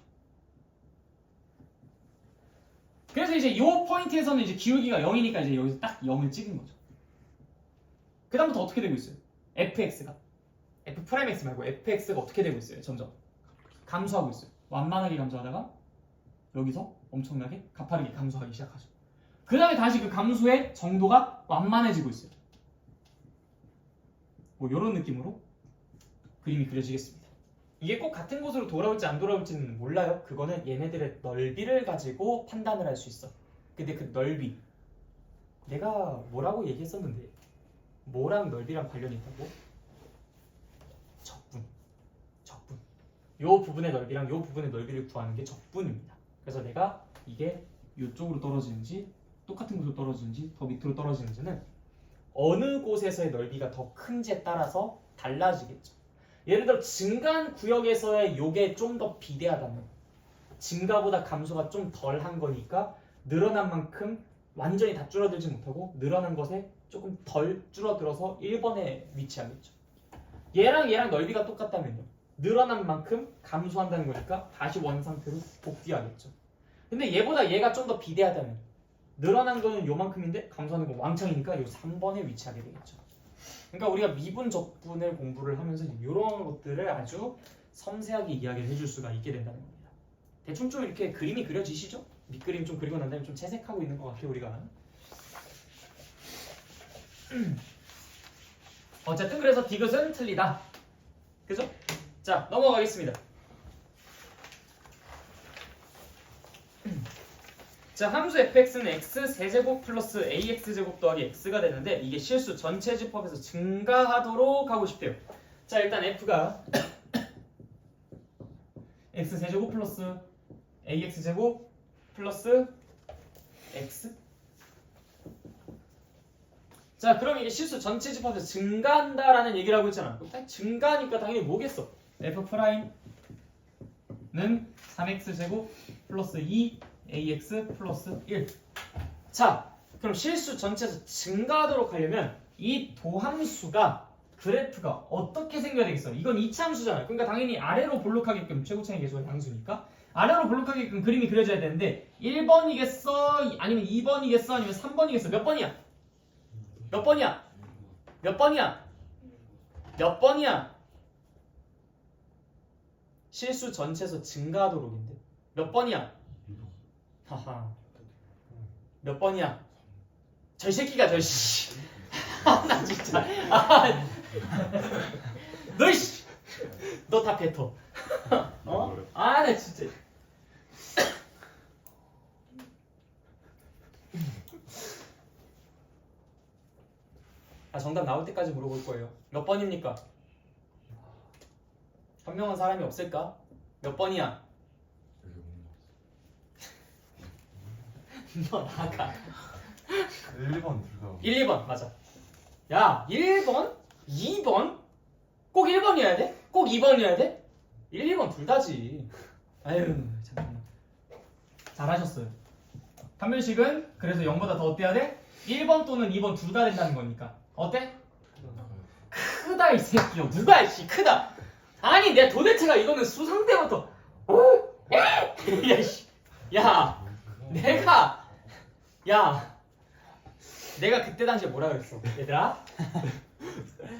그래서 이제 이 포인트에서는 이제 기울기가 0이니까 이제 여기서 딱 0을 찍은 거죠. 그 다음부터 어떻게 되고 있어요? fx가 F'X 말고 fx가 어떻게 되고 있어요? 점점 감소하고 있어요. 완만하게 감소하다가 여기서 엄청나게 가파르게 감소하기 시작하죠. 그 다음에 다시 그 감소의 정도가 완만해지고 있어요. 뭐 이런 느낌으로 그림이 그려지겠습니다. 이게 꼭 같은 곳으로 돌아올지 안 돌아올지는 몰라요. 그거는 얘네들의 넓이를 가지고 판단을 할 수 있어. 근데 그 넓이 내가 뭐라고 얘기했었는데 뭐랑 넓이랑 관련이 있다고? 적분. 요 부분의 넓이랑 요 부분의 넓이를 구하는 게 적분입니다. 그래서 내가 이게 이쪽으로 떨어지는지 똑같은 곳으로 떨어지는지 더 밑으로 떨어지는지는 어느 곳에서의 넓이가 더 큰지에 따라서 달라지겠죠. 예를 들어 증가한 구역에서의 요게 좀 더 비대하다면 증가보다 감소가 좀 덜한 거니까 늘어난 만큼 완전히 다 줄어들지 못하고 늘어난 것에 조금 덜 줄어들어서 1번에 위치하겠죠. 얘랑 넓이가 똑같다면요. 늘어난 만큼 감소한다는 거니까 다시 원상태로 복귀하겠죠. 근데 얘보다 얘가 좀 더 비대하다면 늘어난 거는 요만큼인데 감소하는 건 왕창이니까 요 3번에 위치하게 되겠죠. 그러니까 우리가 미분 적분을 공부를 하면서 이런 것들을 아주 섬세하게 이야기를 해줄 수가 있게 된다는 겁니다. 대충 좀 이렇게 그림이 그려지시죠? 밑그림 좀 그리고 난 다음에 좀 채색하고 있는 것 같아요 우리가. 어쨌든 그래서 디귿은 틀리다. 그죠? 자 넘어가겠습니다. 자 함수 fx는 x 세제곱 플러스 ax제곱 더하기 x가 되는데 이게 실수 전체 집합에서 증가하도록 하고 싶대요. 자 일단 f가 x 세제곱 플러스 ax제곱 플러스 x. 자 그럼 이게 실수 전체 집합에서 증가한다라는 얘기를 하고 있잖아. 증가하니까 당연히 뭐겠어? f'는 3x제곱 플러스 2ax 플러스 1. 자 그럼 실수 전체에서 증가하도록 하려면 이 도함수가 그래프가 어떻게 생겨야 되겠어? 이건 이차함수잖아. 그러니까 당연히 아래로 볼록하게끔 최고차이 계수가 양수니까 아래로 볼록하게끔 그림이 그려져야 되는데 1번이겠어? 아니면 2번이겠어? 아니면 3번이겠어? 몇 번이야? 몇 번이야? 몇 번이야? 몇 번이야? 실수 전체수 증가하도록인데 몇 번이야? 하하 몇 번이야? 저 새끼가 저 씨. 나 진짜 너 씨. 너 다 뱉어. 어? 아 나 진짜. 아 정답 나올 때까지 물어볼 거예요. 몇 번입니까? 현명한 사람이 없을까? 몇 번이야? 너 나가. 1, 2번 둘 다. 1, 2번 맞아. 야 1번? 2번? 꼭 1번이어야 돼? 꼭 2번이어야 돼? 1, 2번 둘 다지. 아유 잠깐만. 잘하셨어요. 판별식은 그래서 0보다 더 어때야 돼? 1번 또는 2번 둘 다 된다는 거니까 어때? 크다 이 새끼야. 누가 씨 크다. 아니 내가 도대체가 이거는 수상 때부터 야씨 야 내가 그때 당시에 뭐라 그랬어 얘들아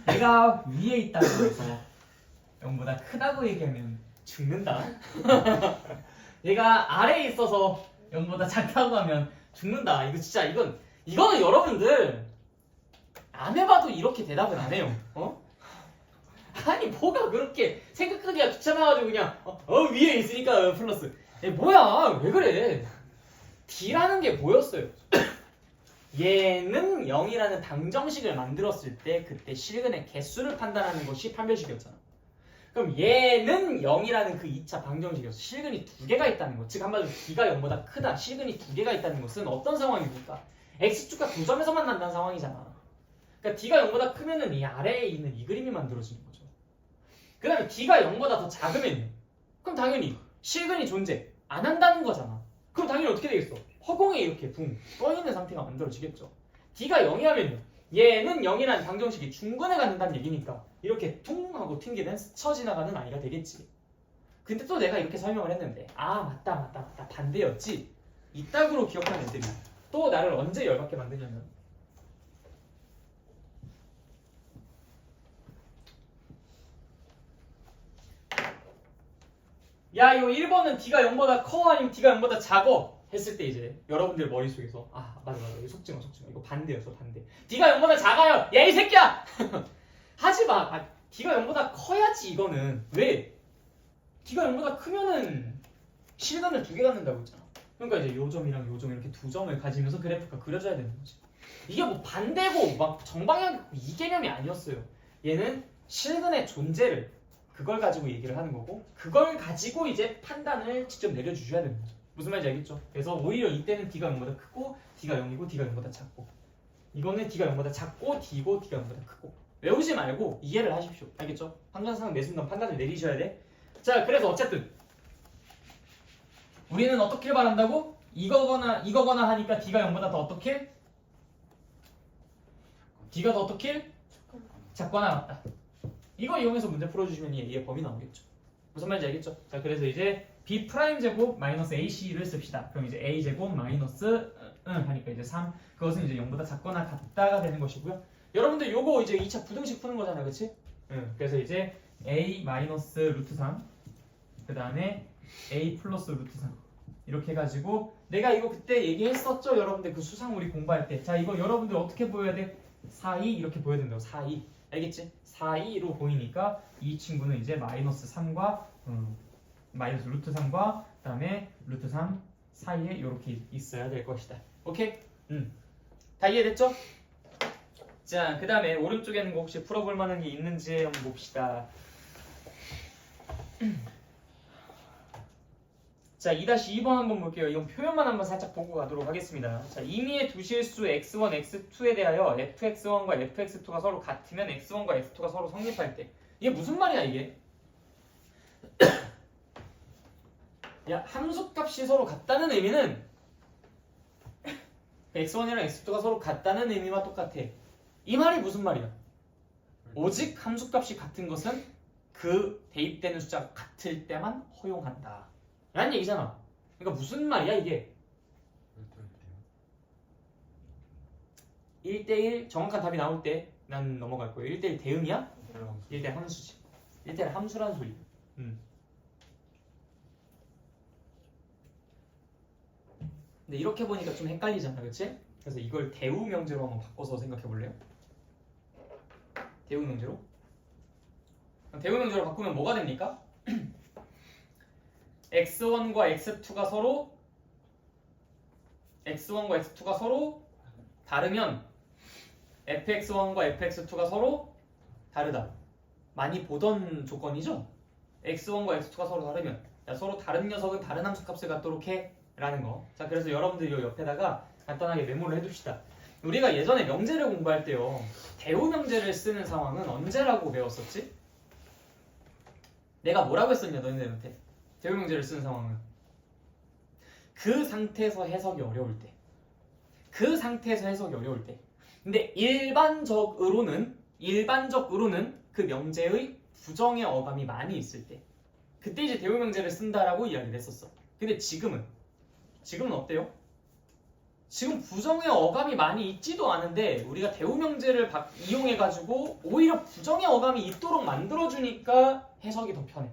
내가 위에 있다고 해서 0보다 크다고 얘기하면 죽는다. 얘가 아래에 있어서 0보다 작다고 하면 죽는다. 이거 진짜 이거는 여러분들 안 해봐도 이렇게 대답은 안 해요. 어? 아니 뭐가 그렇게 생각하기가 귀찮아가지고 그냥 위에 있으니까 플러스. 뭐야 왜 그래? D라는 게 뭐였어요? 얘는 0이라는 방정식을 만들었을 때 그때 실근의 개수를 판단하는 것이 판별식이었잖아. 그럼 얘는 0이라는 그 2차 방정식이었어. 실근이 두 개가 있다는 것. 즉 한마디로 D가 0보다 크다. 실근이 두 개가 있다는 것은 어떤 상황입니까? X축과 두 점에서 만난다는 상황이잖아. 그러니까 D가 0보다 크면은 이 아래에 있는 이 그림이 만들어지는 거죠. 그 다음에 D가 0보다 더 작으면요. 그럼 당연히 실근이 존재 안 한다는 거잖아. 그럼 당연히 어떻게 되겠어? 허공에 이렇게 붕 떠있는 상태가 만들어지겠죠. D가 0이 하면요. 얘는 0이라는 방정식이 중근에 갖는다는 얘기니까 이렇게 퉁 하고 튕기는 스쳐 지나가는 아이가 되겠지. 근데 또 내가 이렇게 설명을 했는데 아 맞다 반대였지. 이따구로 기억하는 애들이 또 나를 언제 열받게 만드냐면 야 이거 1번은 D가 0보다 커 아니면 D가 0보다 작어 했을 때 이제 여러분들 머릿속에서 아 맞아 이거 속증어 이거 반대였어 반대. D가 0보다 작아요 야 이 새끼야. 하지마. D가 0보다 커야지. 이거는 왜? D가 0보다 크면은 실근을 두 개 갖는다고 했잖아. 그러니까 이제 요 점이랑 요 점 이렇게 두 점을 가지면서 그래프가 그려져야 되는 거지. 이게 뭐 반대고 막 정방향 이 개념이 아니었어요. 얘는 실근의 존재를 그걸 가지고 얘기를 하는 거고 그걸 가지고 이제 판단을 직접 내려주셔야 되는 거죠. 무슨 말인지 알겠죠? 그래서 오히려 이때는 D가 0보다 크고 D가 0이고 D가 0보다 작고 이거는 D가 0보다 작고 D고 D가 0보다 크고 외우지 말고 이해를 하십시오. 알겠죠? 판단상 매 순간 판단을 내리셔야 돼. 자 그래서 어쨌든 우리는 어떻게 말한다고? 이거거나 하니까 D가 0보다 더 어떻게? D가 더 어떻게? 작거나 같다. 이거 이용해서 문제 풀어주시면 얘의 범위 나오겠죠. 무슨 말인지 알겠죠? 자 그래서 이제 B 프라임 제곱 마이너스 AC를 씁시다. 그럼 이제 A 제곱 마이너스 하니까 이제 3 그것은 이제 0보다 작거나 같다가 되는 것이고요. 여러분들 요거 이제 2차 부등식 푸는 거잖아요, 그치? 그래서 이제 A 마이너스 루트 3 그 다음에 A 플러스 루트 3 이렇게 해가지고 내가 이거 그때 얘기했었죠, 여러분들 그 수상 우리 공부할 때. 자 이거 여러분들 어떻게 보여야 돼? 4, 2 이렇게 보여야 된다고. 4, 2 알겠지? 4, 2로 보이니까 이 친구는 이제 마이너스 3과 마이너스 루트 3과 그 다음에 루트 3 사이에 이렇게 있어야 될 것이다. 오케이? 다 이해됐죠? 자, 그 다음에 오른쪽에는 혹시 풀어볼 만한 게 있는지 한번 봅시다. 자, 2-2번 한번 볼게요. 이건 표현만 한번 살짝 보고 가도록 하겠습니다. 자, 임의의 두 실수 x1, x2에 대하여 fx1과 fx2가 서로 같으면 x1과 x2가 서로 성립할 때 이게 무슨 말이야 이게? 야, 함수값이 서로 같다는 의미는 x1이랑 x2가 서로 같다는 의미와 똑같아. 이 말이 무슨 말이야? 오직 함수값이 같은 것은 그 대입되는 숫자가 같을 때만 허용한다 라는 얘기잖아. 그러니까 무슨 말이야 이게? 1대1 정확한 답이 나올 때 난 넘어갈 거예요. 1대1 대응이야? 1대1 함수지. 1대1 함수라는 소리야. 근데 이렇게 보니까 좀 헷갈리잖아, 그치? 그래서 이걸 대우 명제로 한번 바꿔서 생각해 볼래요? 대우 명제로? 대우 명제로 바꾸면 뭐가 됩니까? x1과 x2가 서로 다르면 fx1과 fx2가 서로 다르다. 많이 보던 조건이죠? x1과 x2가 서로 다르면 야, 서로 다른 녀석은 다른 함수값을 갖도록 해 라는 거. 자, 그래서 여러분들이 이 옆에다가 간단하게 메모를 해둡시다. 우리가 예전에 명제를 공부할 때요, 대우 명제를 쓰는 상황은 언제라고 배웠었지? 내가 뭐라고 했었냐 너희들한테? 대우 명제를 쓰는 상황은 그 상태에서 해석이 어려울 때. 근데 일반적으로는 그 명제의 부정의 어감이 많이 있을 때, 그때 이제 대우 명제를 쓴다라고 이야기를 했었어. 근데 지금은 어때요? 지금 부정의 어감이 많이 있지도 않은데 우리가 대우 명제를 이용해가지고 오히려 부정의 어감이 있도록 만들어주니까 해석이 더 편해.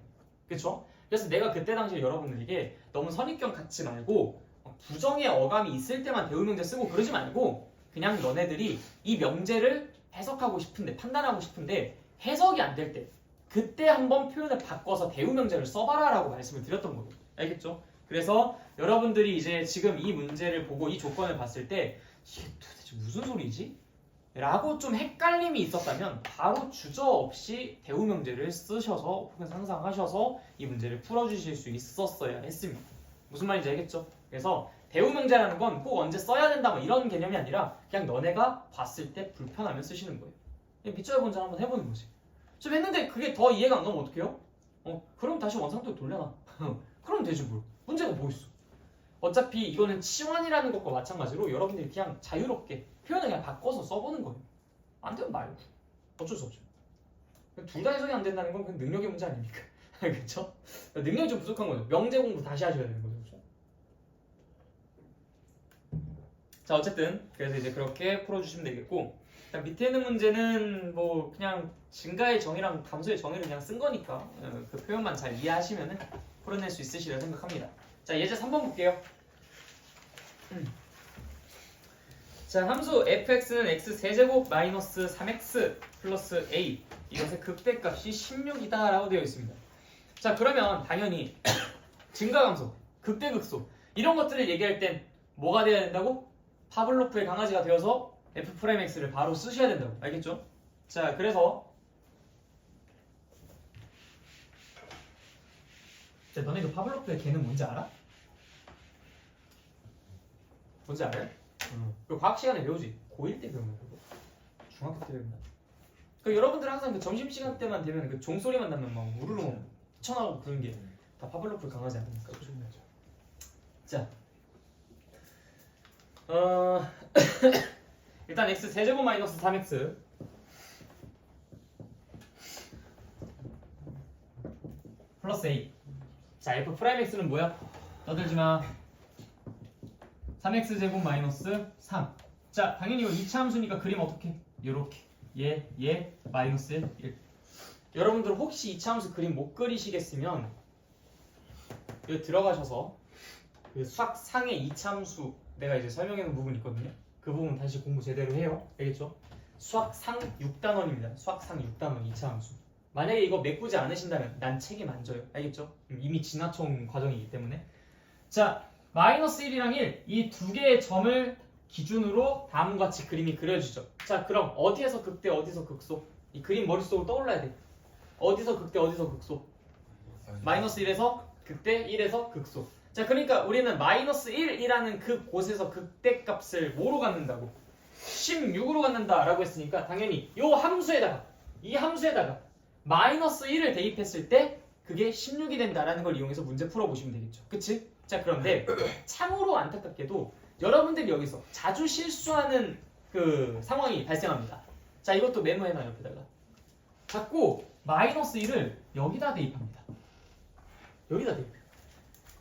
그쵸? 그래서 내가 그때 당시에 여러분들에게 너무 선입견 갖지 말고 부정의 어감이 있을 때만 대우 명제 쓰고 그러지 말고 그냥 너네들이 이 명제를 해석하고 싶은데, 판단하고 싶은데 해석이 안 될 때 그때 한번 표현을 바꿔서 대우 명제를 써봐라 라고 말씀을 드렸던 거예요. 알겠죠? 그래서 여러분들이 이제 지금 이 문제를 보고 이 조건을 봤을 때 이게 도대체 무슨 소리지? 라고 좀 헷갈림이 있었다면 바로 주저없이 대우 명제를 쓰셔서 혹은 상상하셔서 이 문제를 풀어주실 수 있었어야 했습니다. 무슨 말인지 알겠죠? 그래서 대우 명제라는 건 꼭 언제 써야 된다 뭐 이런 개념이 아니라 그냥 너네가 봤을 때 불편하면 쓰시는 거예요. 그냥 빗자루 본전 한번 해보는 거지. 좀 했는데 그게 더 이해가 안 가면 어떡해요? 그럼 다시 원상도 돌려놔. 그럼 되지 뭘. 문제가 뭐 있어. 어차피 이거는 치환이라는 것과 마찬가지로 여러분들이 그냥 자유롭게 표현을 그냥 바꿔서 써보는 거예요. 안 되면 말고. 어쩔 수 없죠. 둘 다 해석이 안 된다는 건 그냥 능력의 문제 아닙니까? 그렇죠? 능력이 좀 부족한 거죠. 명제 공부 다시 하셔야 되는 거죠. 그렇죠? 자, 어쨌든 그래서 이제 그렇게 풀어주시면 되겠고, 일단 밑에 있는 문제는 뭐 그냥 증가의 정의랑 감소의 정의를 그냥 쓴 거니까 그 표현만 잘 이해하시면은 풀어낼 수 있으시리라 생각합니다. 자, 예제 3번 볼게요. 자, 함수 fx는 x 세제곱 마이너스 3x 플러스 a, 이것의 극대값이 16이다 라고 되어 있습니다. 자, 그러면 당연히 증가감소, 극대극소 이런 것들을 얘기할 땐 뭐가 돼야 된다고? 파블로프의 강아지가 되어서 f'x를 바로 쓰셔야 된다고. 알겠죠? 자, 그래서 자, 너네도 파블로프의 개는 뭔지 알아? 뭔지 알아요? 그 과학 시간에 배우지. 고1 때 배우는 거고 중학교 때 배운다. 그 여러분들 항상 그 점심시간 때만 되면 그 종소리만 나면 막 우르르 뛰쳐나오고 그런 게 다 파블로프 강아지 아닙니까? 자, 일단 x 세제곱 마이너스 3x 플러스 a. 자, f 프라임 x는 뭐야? 떠들지마. 3x 제곱 마이너스 3. 자, 당연히 이거 2차 함수니까 그림 어떻게? 요렇게 얘 마이너스 1. 여러분들 혹시 2차 함수 그림 못 그리시겠으면 여기 들어가셔서 그 수학상의 2차 함수 내가 이제 설명해 놓은 부분 있거든요. 그 부분 다시 공부 제대로 해요. 알겠죠? 수학상 6단원입니다. 수학상 6단원 2차 함수. 만약에 이거 메꾸지 않으신다면 난 책임 안 져요. 알겠죠? 이미 지나쳐온 과정이기 때문에. 자, 마이너스 1이랑 1 이 두 개의 점을 기준으로 다음과 같이 그림이 그려지죠. 자, 그럼 어디에서 극대 어디서 극소? 이 그림 머릿속으로 떠올라야 돼. 어디서 극대 어디서 극소? 마이너스 1에서 극대 1에서 극소. 자, 그러니까 우리는 마이너스 1이라는 그 곳에서 극대값을 뭐로 갖는다고? 16으로 갖는다라고 했으니까 당연히 이 함수에다가 마이너스 1을 대입했을 때 그게 16이 된다라는 걸 이용해서 문제 풀어보시면 되겠죠. 그치? 자, 그런데 참으로 안타깝게도 여러분들이 여기서 자주 실수하는 그 상황이 발생합니다. 자, 이것도 메모해놔요. 옆에다가 자꾸 마이너스 1을 여기다 대입합니다. 여기다 대입해요.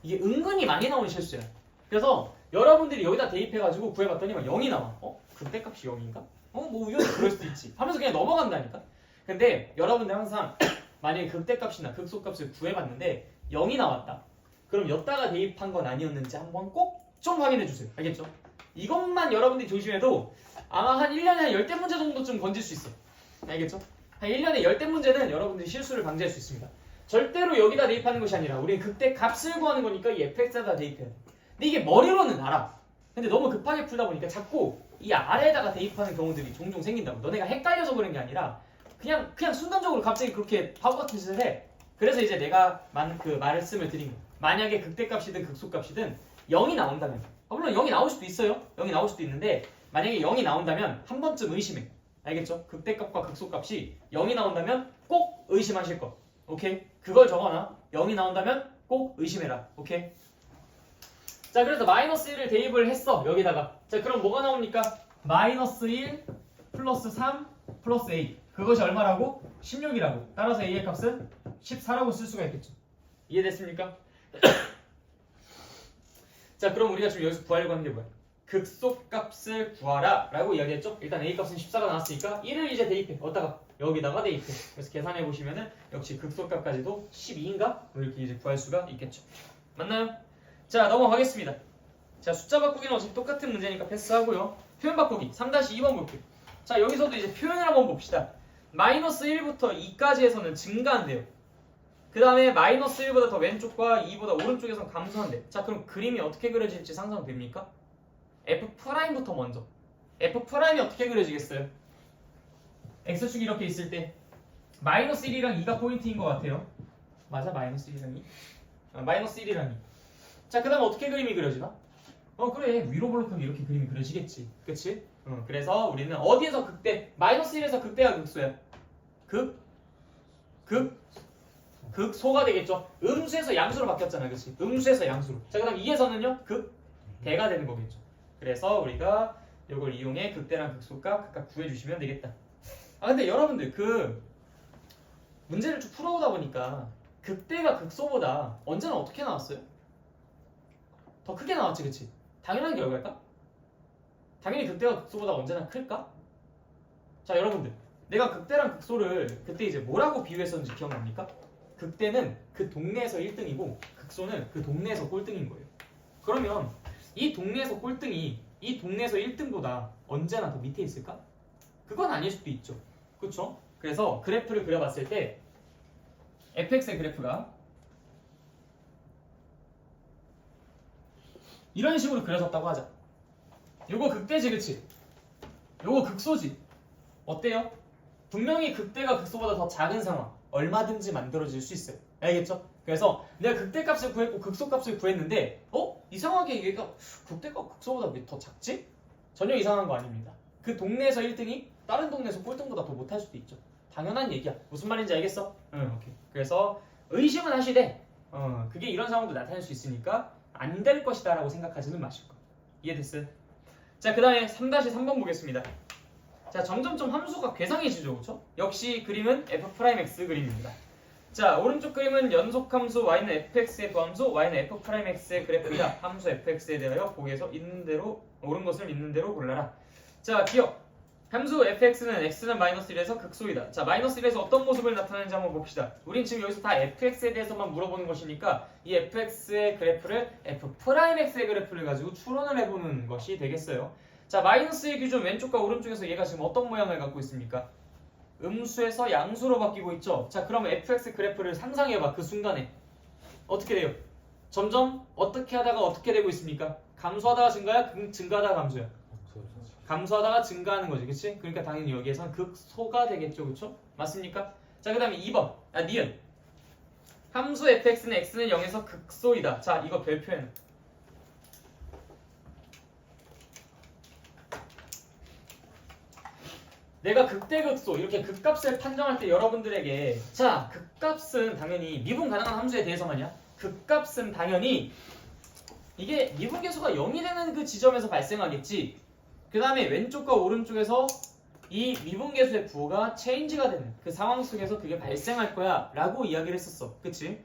이게 은근히 많이 나오는 실수야. 그래서 여러분들이 여기다 대입해가지고 구해봤더니 막 0이 나와. 극대값이 0인가? 뭐 우연히 그럴 수도 있지. 하면서 그냥 넘어간다니까. 근데 여러분들 항상 만약에 극대값이나 극소값을 구해봤는데 0이 나왔다. 그럼 여기다가 대입한 건 아니었는지 한번 꼭 좀 확인해주세요. 알겠죠? 이것만 여러분들이 조심해도 아마 한 1년에 한 10대 문제 정도쯤 건질 수 있어. 알겠죠? 한 1년에 10대 문제는 여러분들이 실수를 방지할 수 있습니다. 절대로 여기다 대입하는 것이 아니라 우리는 극대값을 구하는 거니까 이 fx에다 대입해야 돼. 근데 이게 머리로는 알아. 근데 너무 급하게 풀다 보니까 자꾸 이 아래에다가 대입하는 경우들이 종종 생긴다고. 너네가 헷갈려서 그런 게 아니라 그냥 순간적으로 갑자기 그렇게 바보 같은 짓을 해. 그래서 이제 내가 말씀을 드린 거야. 만약에 극대값이든 극소값이든 0이 나온다면, 물론 0이 나올 수도 있어요. 0이 나올 수도 있는데 만약에 0이 나온다면 한 번쯤 의심해. 알겠죠? 극대값과 극소값이 0이 나온다면 꼭 의심하실 거. 오케이? 그걸 적어놔. 0이 나온다면 꼭 의심해라. 오케이? 자, 그래서 마이너스 1을 대입을 했어. 여기다가. 자, 그럼 뭐가 나옵니까? 마이너스 1 플러스 3 플러스 A. 그것이 얼마라고? 16이라고. 따라서 A의 값은 14라고 쓸 수가 있겠죠. 이해됐습니까? 자, 그럼 우리가 지금 여기서 구하려고 하는 게 뭐야? 극소값을 구하라 라고 이야기했죠? 일단 A값은 14가 나왔으니까 1을 이제 대입해. 어디다가? 여기다가 대입해. 그래서 계산해 보시면은 역시 극소값까지도 12인가? 이렇게 이제 구할 수가 있겠죠. 맞나요? 자, 넘어가겠습니다. 자, 숫자 바꾸기는 어차피 똑같은 문제니까 패스하고요. 표현 바꾸기 3-2번 볼게요. 자, 여기서도 이제 표현을 한번 봅시다. 마이너스 1부터 2까지에서는 증가한대요. 그 다음에 마이너스 1보다 더 왼쪽과 2보다 오른쪽에서는 감소한대. 자, 그럼 그림이 어떻게 그려질지 상상됩니까? F'부터 먼저. F'이 어떻게 그려지겠어요? X축이 이렇게 있을 때 마이너스 1이랑 2가 포인트인 것 같아요. 맞아? 마이너스 1이랑 2? 마이너스 1이랑 2. 자, 그 다음에 어떻게 그림이 그려지나? 그래. 위로 볼록하게 이렇게 그림이 그려지겠지. 그치? 그래서 우리는 어디에서 극대? 마이너스 1에서 극대가 극소야? 극소가 되겠죠. 음수에서 양수로 바뀌었잖아. 그치? 음수에서 양수로. 자, 그 다음 2에서는요? 극대가 되는 거겠죠. 그래서 우리가 이걸 이용해 극대랑 극소값 각각 구해주시면 되겠다. 근데 여러분들 문제를 쭉 풀어오다 보니까 극대가 극소보다 언제나 어떻게 나왔어요? 더 크게 나왔지, 그치? 당연한 결과일까? 당연히 극대가 극소보다 언제나 클까? 자, 여러분들, 내가 극대랑 극소를 그때 이제 뭐라고 비유했었는지 기억납니까? 극대는 그 동네에서 1등이고 극소는 그 동네에서 꼴등인 거예요. 그러면 이 동네에서 꼴등이 이 동네에서 1등보다 언제나 더 밑에 있을까? 그건 아닐 수도 있죠. 그렇죠? 그래서 그래프를 그려봤을 때 fx의 그래프가 이런 식으로 그려졌다고 하자. 요거 극대지, 그치? 요거 극소지. 어때요? 분명히 극대가 극소보다 더 작은 상황 얼마든지 만들어질 수 있어요. 알겠죠? 그래서 내가 극대값을 구했고 극소값을 구했는데 이상하게 얘가 극대가 극소보다 왜 더 작지? 전혀 이상한 거 아닙니다. 그 동네에서 1등이 다른 동네에서 꼴등보다 더 못할 수도 있죠. 당연한 얘기야. 무슨 말인지 알겠어? 오케이. 그래서 의심은 하시되 그게 이런 상황도 나타날 수 있으니까 안 될 것이다 라고 생각하지는 마시고. 이해됐어요? 자, 그 다음에 3-3번 보겠습니다. 자, 점점점 함수가 괴상해지죠, 그렇죠? 역시 그림은 f'x 그림입니다. 자, 오른쪽 그림은 연속함수 y는 fx의 부함수, y는 f'x의 그래프이다. 함수 fx에 대하여 보기에서 있는 대로 옳은 것을 있는 대로 골라라. 자, 기억. 함수 fx는 x는 마이너스 1에서 극소이다. 자, 마이너스 1에서 어떤 모습을 나타내는지 한번 봅시다. 우린 지금 여기서 다 fx에 대해서만 물어보는 것이니까 이 fx의 그래프를 f'x의 그래프를 가지고 추론을 해보는 것이 되겠어요. 자, 마이너스 1 기준 왼쪽과 오른쪽에서 얘가 지금 어떤 모양을 갖고 있습니까? 음수에서 양수로 바뀌고 있죠. 자, 그러면 fx 그래프를 상상해봐. 그 순간에 어떻게 돼요? 점점 어떻게 하다가 어떻게 되고 있습니까? 감소하다가 증가야? 증가하다가 감소야? 감소하다가 증가하는 거지, 그치? 그러니까 당연히 여기에선 극소가 되겠죠, 그쵸? 맞습니까? 자, 그 다음에 2번 니은 함수 fx는 x는 0에서 극소이다. 자, 이거 별표에는 내가 극대극소 이렇게 극값을 판정할 때 여러분들에게 자, 극값은 당연히 미분 가능한 함수에 대해서만이야. 극값은 당연히 이게 미분계수가 0이 되는 그 지점에서 발생하겠지. 그 다음에 왼쪽과 오른쪽에서 이 미분계수의 부호가 체인지가 되는 그 상황 속에서 그게 발생할 거야 라고 이야기를 했었어. 그치?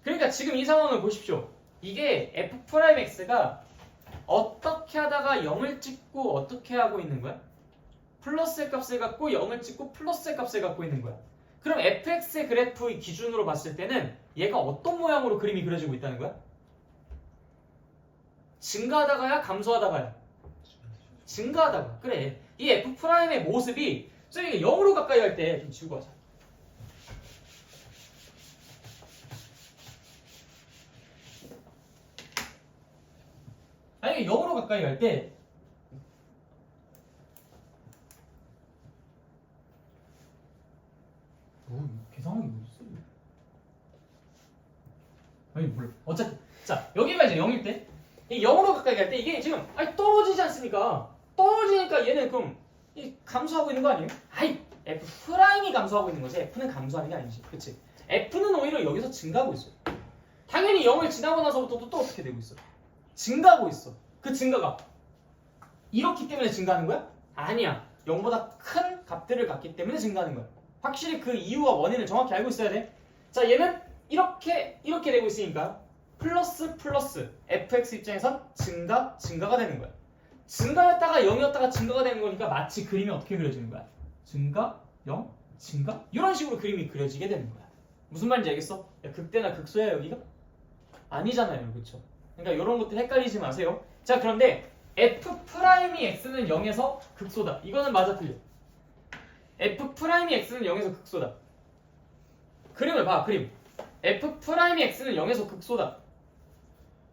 그러니까 지금 이 상황을 보십시오. 이게 f'x가 어떻게 하다가 0을 찍고 어떻게 하고 있는 거야? 플러스의 값을 갖고 0을 찍고 플러스의 값을 갖고 있는 거야. 그럼 fx의 그래프의 기준으로 봤을 때는 얘가 어떤 모양으로 그림이 그려지고 있다는 거야? 증가하다가야 감소하다가야? 증가하다가. 그래. 이 f'의 모습이 저기 0으로 가까이 할 때 좀 지우고 하자. 아니 0으로 가까이 갈 때 계산하기 뭐 있어? 아니 몰라. 어쨌든 자 여기가 이제 0일 때 이 0으로 가까이 갈 때 이게 지금 아니 떨어지지 않습니까? 떨어지니까 얘는 그럼 이 감소하고 있는 거 아니에요? 아이 F'이 감소하고 있는 거지 F는 감소하는 게 아니지. 그치? F는 오히려 여기서 증가하고 있어요. 당연히 0을 지나고 나서부터 또 어떻게 되고 있어? 증가하고 있어. 그 증가가 이렇기 때문에 증가하는 거야? 아니야. 0보다 큰 값들을 갖기 때문에 증가하는 거야. 확실히 그 이유와 원인을 정확히 알고 있어야 돼. 자, 얘는 이렇게 되고 있으니까 플러스 fx 입장에선 증가가 되는 거야. 증가였다가 0이었다가 증가가 되는 거니까 마치 그림이 어떻게 그려지는 거야? 증가, 0, 증가? 이런 식으로 그림이 그려지게 되는 거야. 무슨 말인지 알겠어? 야, 극대나 극소야 여기가? 아니잖아요. 그렇죠? 그러니까 이런 것들 헷갈리지 마세요. 자, 그런데 f'이 x는 0에서 극소다. 이거는 맞아 틀려. f'이 x는 0에서 극소다. 그림을 봐. 그림. f'이 x는 0에서 극소다.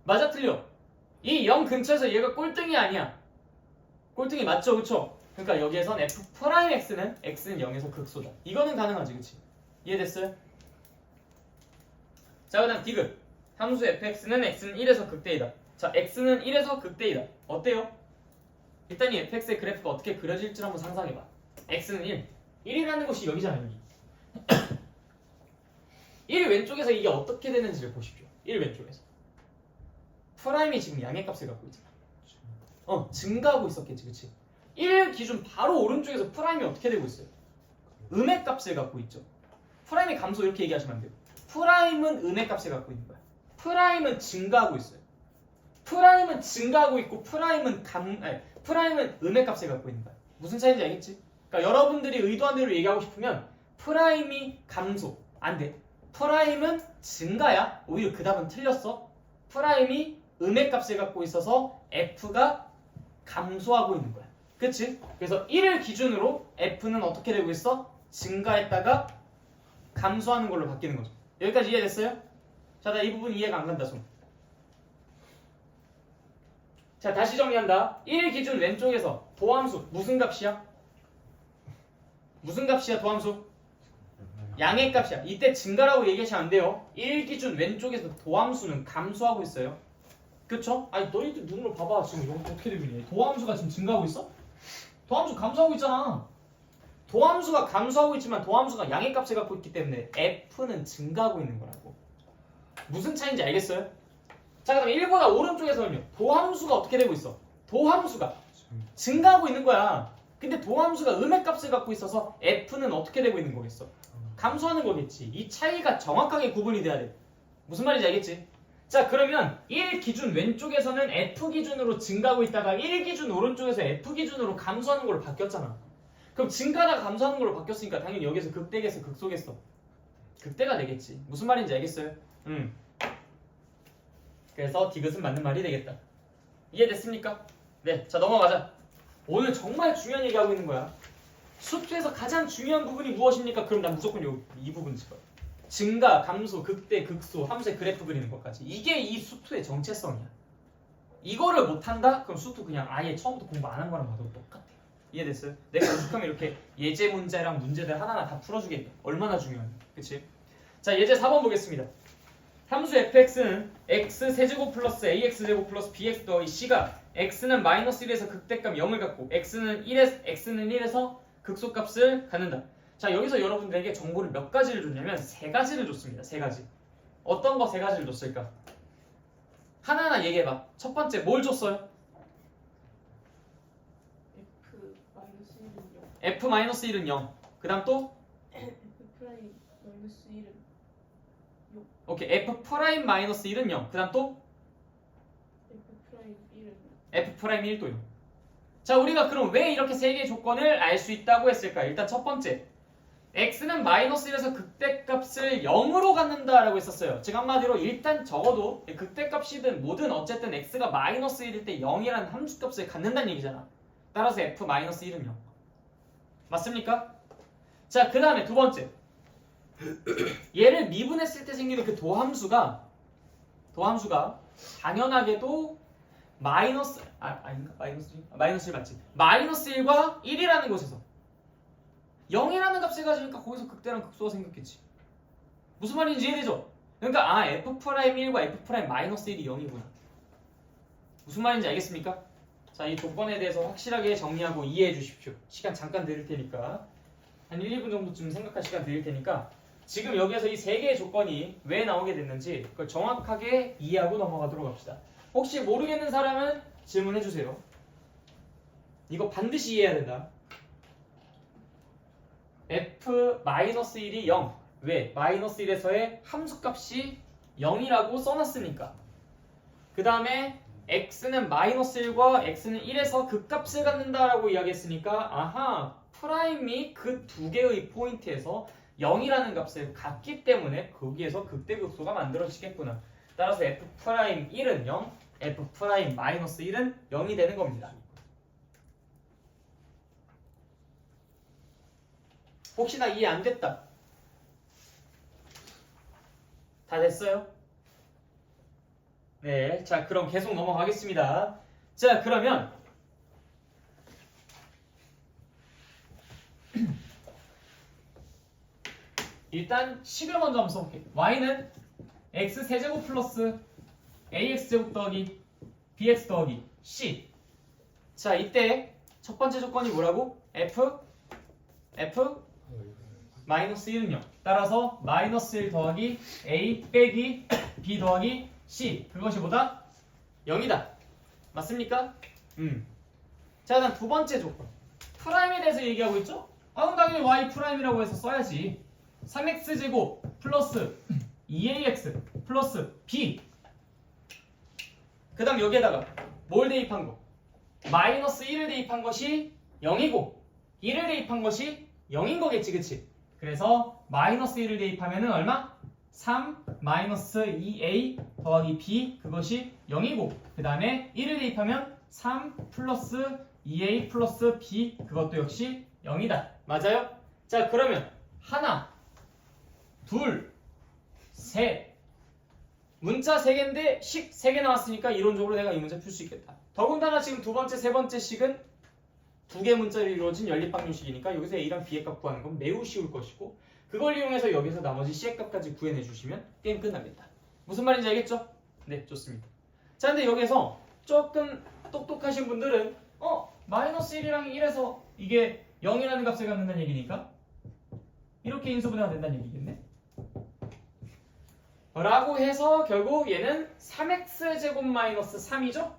맞아 틀려. 이 0 근처에서 얘가 꼴등이 아니야. 꼴등이 맞죠? 그쵸? 그러니까 여기에선 f'x는 0에서 극소다. 이거는 가능하지. 그치? 이해됐어요? 자, 그 다음 디귿. 함수 fx는 x는 1에서 극대이다. 자, x는 1에서 극대이다. 어때요? 일단 이 fx의 그래프가 어떻게 그려질지 한번 상상해봐. x는 1. 1이라는 것이 여기잖아, 여기. 1 왼쪽에서 이게 어떻게 되는지를 보십시오. 1 왼쪽에서. 프라임이 지금 양의 값을 갖고 있잖아. 증가하고 있었겠지, 그치? 1 기준 바로 오른쪽에서 프라임이 어떻게 되고 있어요? 음의 값을 갖고 있죠. 프라임이 감소 이렇게 얘기하시면 안 돼요. 프라임은 음의 값을 갖고 있는 거야. 프라임은 증가하고 있어요. 프라임은 증가하고 있고 프라임은 음의 값을 갖고 있는 거야. 무슨 차이인지 알겠지? 그러니까 여러분들이 의도한 대로 얘기하고 싶으면 프라임이 감소 안 돼. 프라임은 증가야. 오히려 그 답은 틀렸어. 프라임이 음의 값을 갖고 있어서 f가 감소하고 있는 거야. 그치? 그래서 1을 기준으로 f는 어떻게 되고 있어? 증가했다가 감소하는 걸로 바뀌는 거죠. 여기까지 이해됐어요? 자, 나 이 부분 이해가 안 간다, 손. 자, 다시 정리한다. 1 기준 왼쪽에서 도함수 무슨 값이야? 무슨 값이야, 도함수? 양의 값이야. 이때 증가라고 얘기하시면 안 돼요. 1 기준 왼쪽에서 도함수는 감소하고 있어요. 그쵸? 아니, 너희들 눈으로 봐봐. 지금 이거 어떻게 되고 있니? 도함수가 지금 증가하고 있어? 도함수 감소하고 있잖아. 도함수가 감소하고 있지만 도함수가 양의 값을 갖고 있기 때문에 f는 증가하고 있는 거라고. 무슨 차이인지 알겠어요? 자, 그다음에 1보다 오른쪽에서는요. 도함수가 어떻게 되고 있어? 도함수가 증가하고 있는 거야. 근데 도함수가 음의 값을 갖고 있어서 f는 어떻게 되고 있는 거겠어? 감소하는 거겠지. 이 차이가 정확하게 구분이 돼야 돼. 무슨 말인지 알겠지? 자, 그러면 1 기준 왼쪽에서는 f 기준으로 증가하고 있다가 1 기준 오른쪽에서 f 기준으로 감소하는 걸로 바뀌었잖아. 그럼 증가하다가 감소하는 걸로 바뀌었으니까 당연히 여기서 극대겠어, 극소겠어? 극대가 되겠지. 무슨 말인지 알겠어요? 그래서 디귿은 맞는 말이 되겠다. 이해됐습니까? 네, 자 넘어가자. 오늘 정말 중요한 얘기하고 있는 거야. 수투에서 가장 중요한 부분이 무엇입니까? 그럼 난 무조건 이 부분을 짚어요. 증가, 감소, 극대, 극소, 함수의 그래프 그리는 것까지. 이게 이 수투의 정체성이야. 이거를 못한다? 그럼 수투 그냥 아예 처음부터 공부 안 한 거랑 봐도 똑같아. 이해됐어요? 내가 연습하면 이렇게 예제 문제랑 문제들 하나하나 다 풀어주겠다. 얼마나 중요한지. 그치? 자, 예제 4번 보겠습니다. 함수 fx는 x세제곱 플러스 ax제곱 플러스 bx 더하기 c가 x는 마이너스 1에서 극대값 0을 갖고 x는 1에서 극소값을 갖는다. 자, 여기서 여러분들에게 정보를 몇 가지를 줬냐면 세 가지를 줬습니다. 세 가지. 어떤 거 세 가지를 줬을까? 하나하나 얘기해봐. 첫 번째 뭘 줬어요? f-1은 0. 그 다음 또 F 프라임 마이너스 1은 오케이 f'-1은 0. 그 다음 또 F 프라임 1은 f'1도 0. 자, 우리가 그럼 왜 이렇게 세 개의 조건을 알 수 있다고 했을까? 일단 첫 번째, x는 마이너스 1에서 극대값을 0으로 갖는다라고 했었어요. 즉 한마디로 일단 적어도 극대값이든 뭐든 어쨌든 x가 마이너스 1일 때 0이라는 함수값을 갖는다는 얘기잖아. 따라서 f-1은 0. 맞습니까? 자, 그 다음에 두 번째, 얘를 미분했을 때 생기는 그 도함수가 당연하게도 마이너스 아닌가? 마이너스 1 맞지? 마이너스 1과 1이라는 곳에서 0이라는 값을 가지니까 거기서 극대랑 극소가 생겼겠지. 무슨 말인지 이해되죠? 그러니까 f'1과 f'-1이 0이구나. 무슨 말인지 알겠습니까? 자, 이 조건에 대해서 확실하게 정리하고 이해해 주십시오. 시간 잠깐 드릴 테니까 한 1, 2분 정도쯤 생각할 시간 드릴 테니까 지금 여기에서 이 세 개의 조건이 왜 나오게 됐는지 그걸 정확하게 이해하고 넘어가도록 합시다. 혹시 모르겠는 사람은 질문해 주세요. 이거 반드시 이해해야 된다. f-1이 0. 왜? 마이너스 1에서의 함수값이 0이라고 써놨으니까. 그 다음에 x는 마이너스 1과 x는 1에서 그 값을 갖는다라고 이야기했으니까 아하, 프라임이 그 두 개의 포인트에서 0이라는 값을 갖기 때문에 거기에서 극대극소가 만들어지겠구나. 따라서 f'1은 0, f'-1은 0이 되는 겁니다. 혹시나 이해 안 됐다. 다 됐어요? 네, 자 그럼 계속 넘어가겠습니다. 자 그러면 일단 식을 먼저 한번 써볼게요. y는 x세제곱 플러스 ax제곱 더하기 bx 더하기 c. 자 이때 첫 번째 조건이 뭐라고? f 마이너스 1은 0. 따라서 마이너스 1 더하기 a 빼기 b 더하기 c. 그것이 뭐다? 0이다. 맞습니까? 자, 다음 두 번째 조건. 프라임에 대해서 얘기하고 있죠? 그럼 당연히 y 프라임이라고 해서 써야지. 3x제곱 플러스 2ax 플러스 b. 그 다음 여기에다가 뭘 대입한 거? 마이너스 1을 대입한 것이 0이고 1을 대입한 것이 0인 거겠지, 그치? 그래서 마이너스 1을 대입하면은 얼마? 3 마이너스 2a 더하기 b 그것이 0이고 그 다음에 1을 대입하면 3 플러스 2a 플러스 b 그것도 역시 0이다. 맞아요? 자 그러면 하나 둘 셋 문자 3개인데 식 3개 나왔으니까 이론적으로 내가 이 문제 풀 수 있겠다. 더군다나 지금 두 번째 세 번째 식은 2개 문자로 이루어진 연립방정식이니까 여기서 a랑 b의 값 구하는 건 매우 쉬울 것이고 그걸 이용해서 여기서 나머지 c의 값까지 구해내 주시면 게임 끝납니다. 무슨 말인지 알겠죠? 네, 좋습니다. 자, 근데 여기서 조금 똑똑하신 분들은 마이너스 1이랑 1에서 이게 0이라는 값을 갖는다는 얘기니까 이렇게 인수분해가 된다는 얘기겠네? 라고 해서 결국 얘는 3x제곱 마이너스 3이죠?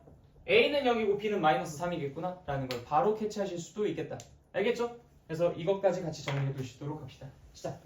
a는 0이고 b는 마이너스 3이겠구나 라는 걸 바로 캐치하실 수도 있겠다. 알겠죠? 그래서 이것까지 같이 정리해 두시도록 합시다. 시작.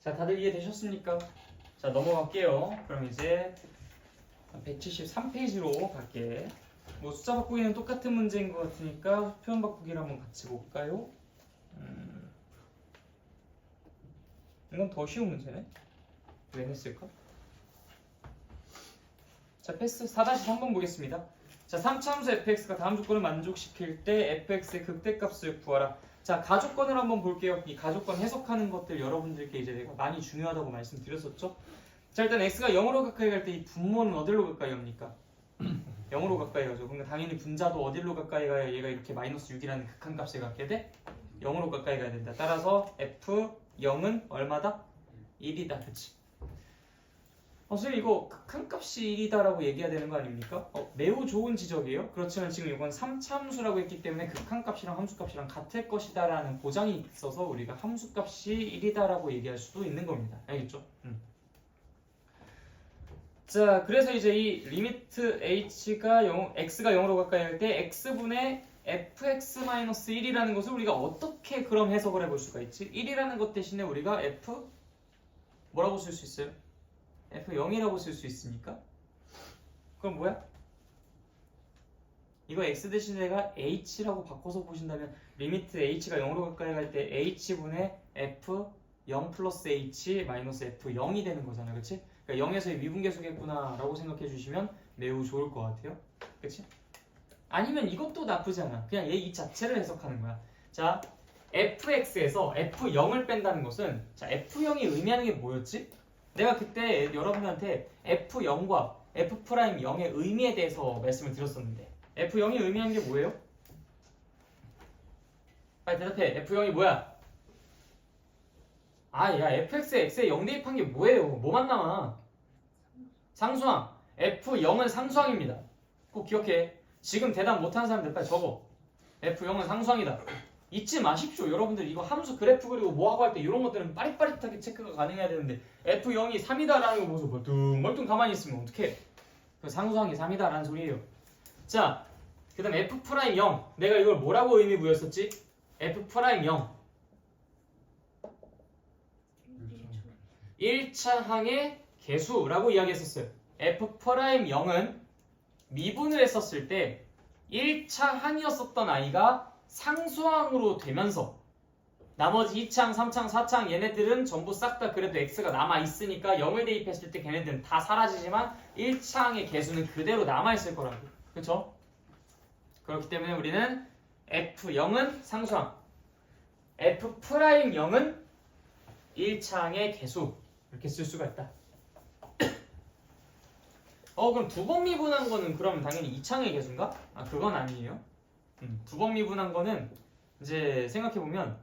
자, 다들 이해되셨습니까? 자, 넘어갈게요. 그럼 이제 173페이지로 갈게. 뭐 숫자 바꾸기는 똑같은 문제인 것 같으니까 표현 바꾸기를 한번 같이 볼까요? 이건 더 쉬운 문제네. 왜 했을까? 자, 패스 4-3번 보겠습니다. 자, 3차함수 fx가 다음 조건을 만족시킬 때 fx의 극대값을 구하라. 자, 가조건을 한번 볼게요. 이 가조건 해석하는 것들 여러분들께 이제 내가 많이 중요하다고 말씀드렸었죠. 자, 일단 x가 0으로 가까이 갈 때 이 분모는 어디로 가까이 갑니까? 0으로 가까이 가죠. 그러니까 당연히 분자도 어디로 가까이 가야 얘가 이렇게 마이너스 6이라는 극한값에 갖게 돼? 0으로 가까이 가야 된다. 따라서 f0은 얼마다? 1이다. 그치? 선생님 이거 극한값이 1이다라고 얘기해야 되는 거 아닙니까? 매우 좋은 지적이에요. 그렇지만 지금 이건 3차함수라고 했기 때문에 극한값이랑 함수값이랑 같을 것이다 라는 보장이 있어서 우리가 함수값이 1이다라고 얘기할 수도 있는 겁니다. 알겠죠? 자, 그래서 이제 이 리미트 h가 x가 0으로 가까이 할 때 x분의 fx-1이라는 것을 우리가 어떻게 그럼 해석을 해볼 수가 있지? 1이라는 것 대신에 우리가 f 뭐라고 쓸 수 있어요? f0이라고 쓸 수 있습니까? 그럼 뭐야? 이거 x 대신에 내가 h라고 바꿔서 보신다면 리미트 h가 0으로 가까이 갈 때 h분의 f0 플러스 h 마이너스 f0이 되는 거잖아. 그치? 그러니까 0에서의 미분계수겠구나 라고 생각해 주시면 매우 좋을 것 같아요. 그치? 아니면 이것도 나쁘지 않아. 그냥 얘 이 자체를 해석하는 거야. 자, fx에서 f0을 뺀다는 것은 자, f0이 의미하는 게 뭐였지? 내가 그때 여러분한테 f0과 f'0의 의미에 대해서 말씀을 드렸었는데 f0이 의미하는 게 뭐예요? 빨리 대답해. f0이 뭐야? 아, 야, fx에 x에 0 대입한 게 뭐예요? 뭐만 남아? 상수항. f0은 상수항입니다. 꼭 기억해. 지금 대답 못하는 사람들 빨리 적어. f0은 상수항이다. 잊지 마십시오. 여러분들 이거 함수 그래프 그리고 뭐하고 할 때 이런 것들은 빠릿빠릿하게 체크가 가능해야 되는데 f0이 3이다라는 거 보면서 멀뚱 가만히 있으면 어떡해. 그 상수항이 3이다라는 소리예요. 자, 그 다음 f'0. 내가 이걸 뭐라고 의미 부였었지? f'0 1차항의 개수라고 이야기했었어요. f'0은 미분을 했었을 때 1차항이었었던 아이가 상수항으로 되면서 나머지 2차항, 3차항, 4차항 얘네들은 전부 싹 다 그래도 x가 남아있으니까 0을 대입했을 때 걔네들은 다 사라지지만 1차항의 개수는 그대로 남아있을 거라고. 그쵸? 그렇기 때문에 우리는 f0은 상수항, f'0은 1차항의 개수 이렇게 쓸 수가 있다. 그럼 두 번 미분한 거는 그러면 당연히 2차항의 개수인가? 아, 그건 아니에요. 두 번 미분한 거는 이제 생각해보면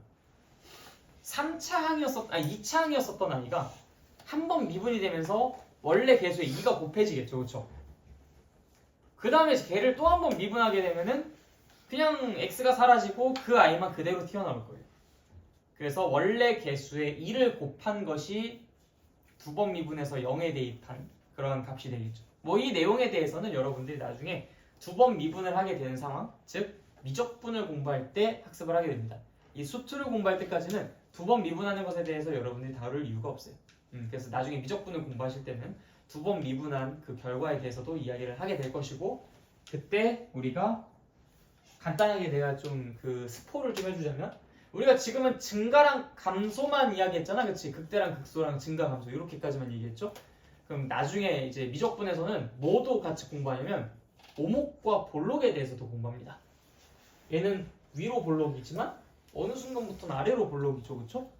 2차항이었었던 아이가 한 번 미분이 되면서 원래 개수에 2가 곱해지겠죠. 그렇죠? 그 다음에 걔를 또 한 번 미분하게 되면은 그냥 x가 사라지고 그 i만 그대로 튀어나올 거예요. 그래서 원래 개수의 2를 곱한 것이 두 번 미분해서 0에 대입한 그런 값이 되겠죠. 뭐 이 내용에 대해서는 여러분들이 나중에 두 번 미분을 하게 되는 상황, 즉 미적분을 공부할 때 학습을 하게 됩니다. 이 수투를 공부할 때까지는 두 번 미분하는 것에 대해서 여러분들이 다룰 이유가 없어요. 그래서 나중에 미적분을 공부하실 때는 두 번 미분한 그 결과에 대해서도 이야기를 하게 될 것이고, 그때 우리가 간단하게 내가 좀 그 스포를 좀 해주자면, 우리가 지금은 증가랑 감소만 이야기했잖아, 그치? 극대랑 극소랑 증가 감소 이렇게까지만 얘기했죠. 그럼 나중에 이제 미적분에서는 뭐도 같이 공부하냐면 오목과 볼록에 대해서도 공부합니다. 얘는 위로 볼록이지만 어느 순간부터는 아래로 볼록이죠, 그쵸?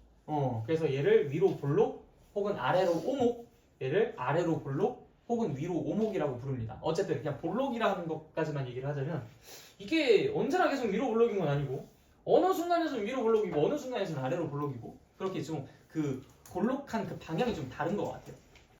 그래서 얘를 위로 볼록 혹은 아래로 오목, 얘를 아래로 볼록 혹은 위로 오목이라고 부릅니다. 어쨌든 그냥 볼록이라는 것까지만 얘기를 하자면, 이게 언제나 계속 위로 볼록인 건 아니고 어느 순간에서는 위로 볼록이고 어느 순간에서는 아래로 볼록이고, 그렇게 좀 그 볼록한 그 방향이 좀 다른 것 같아요.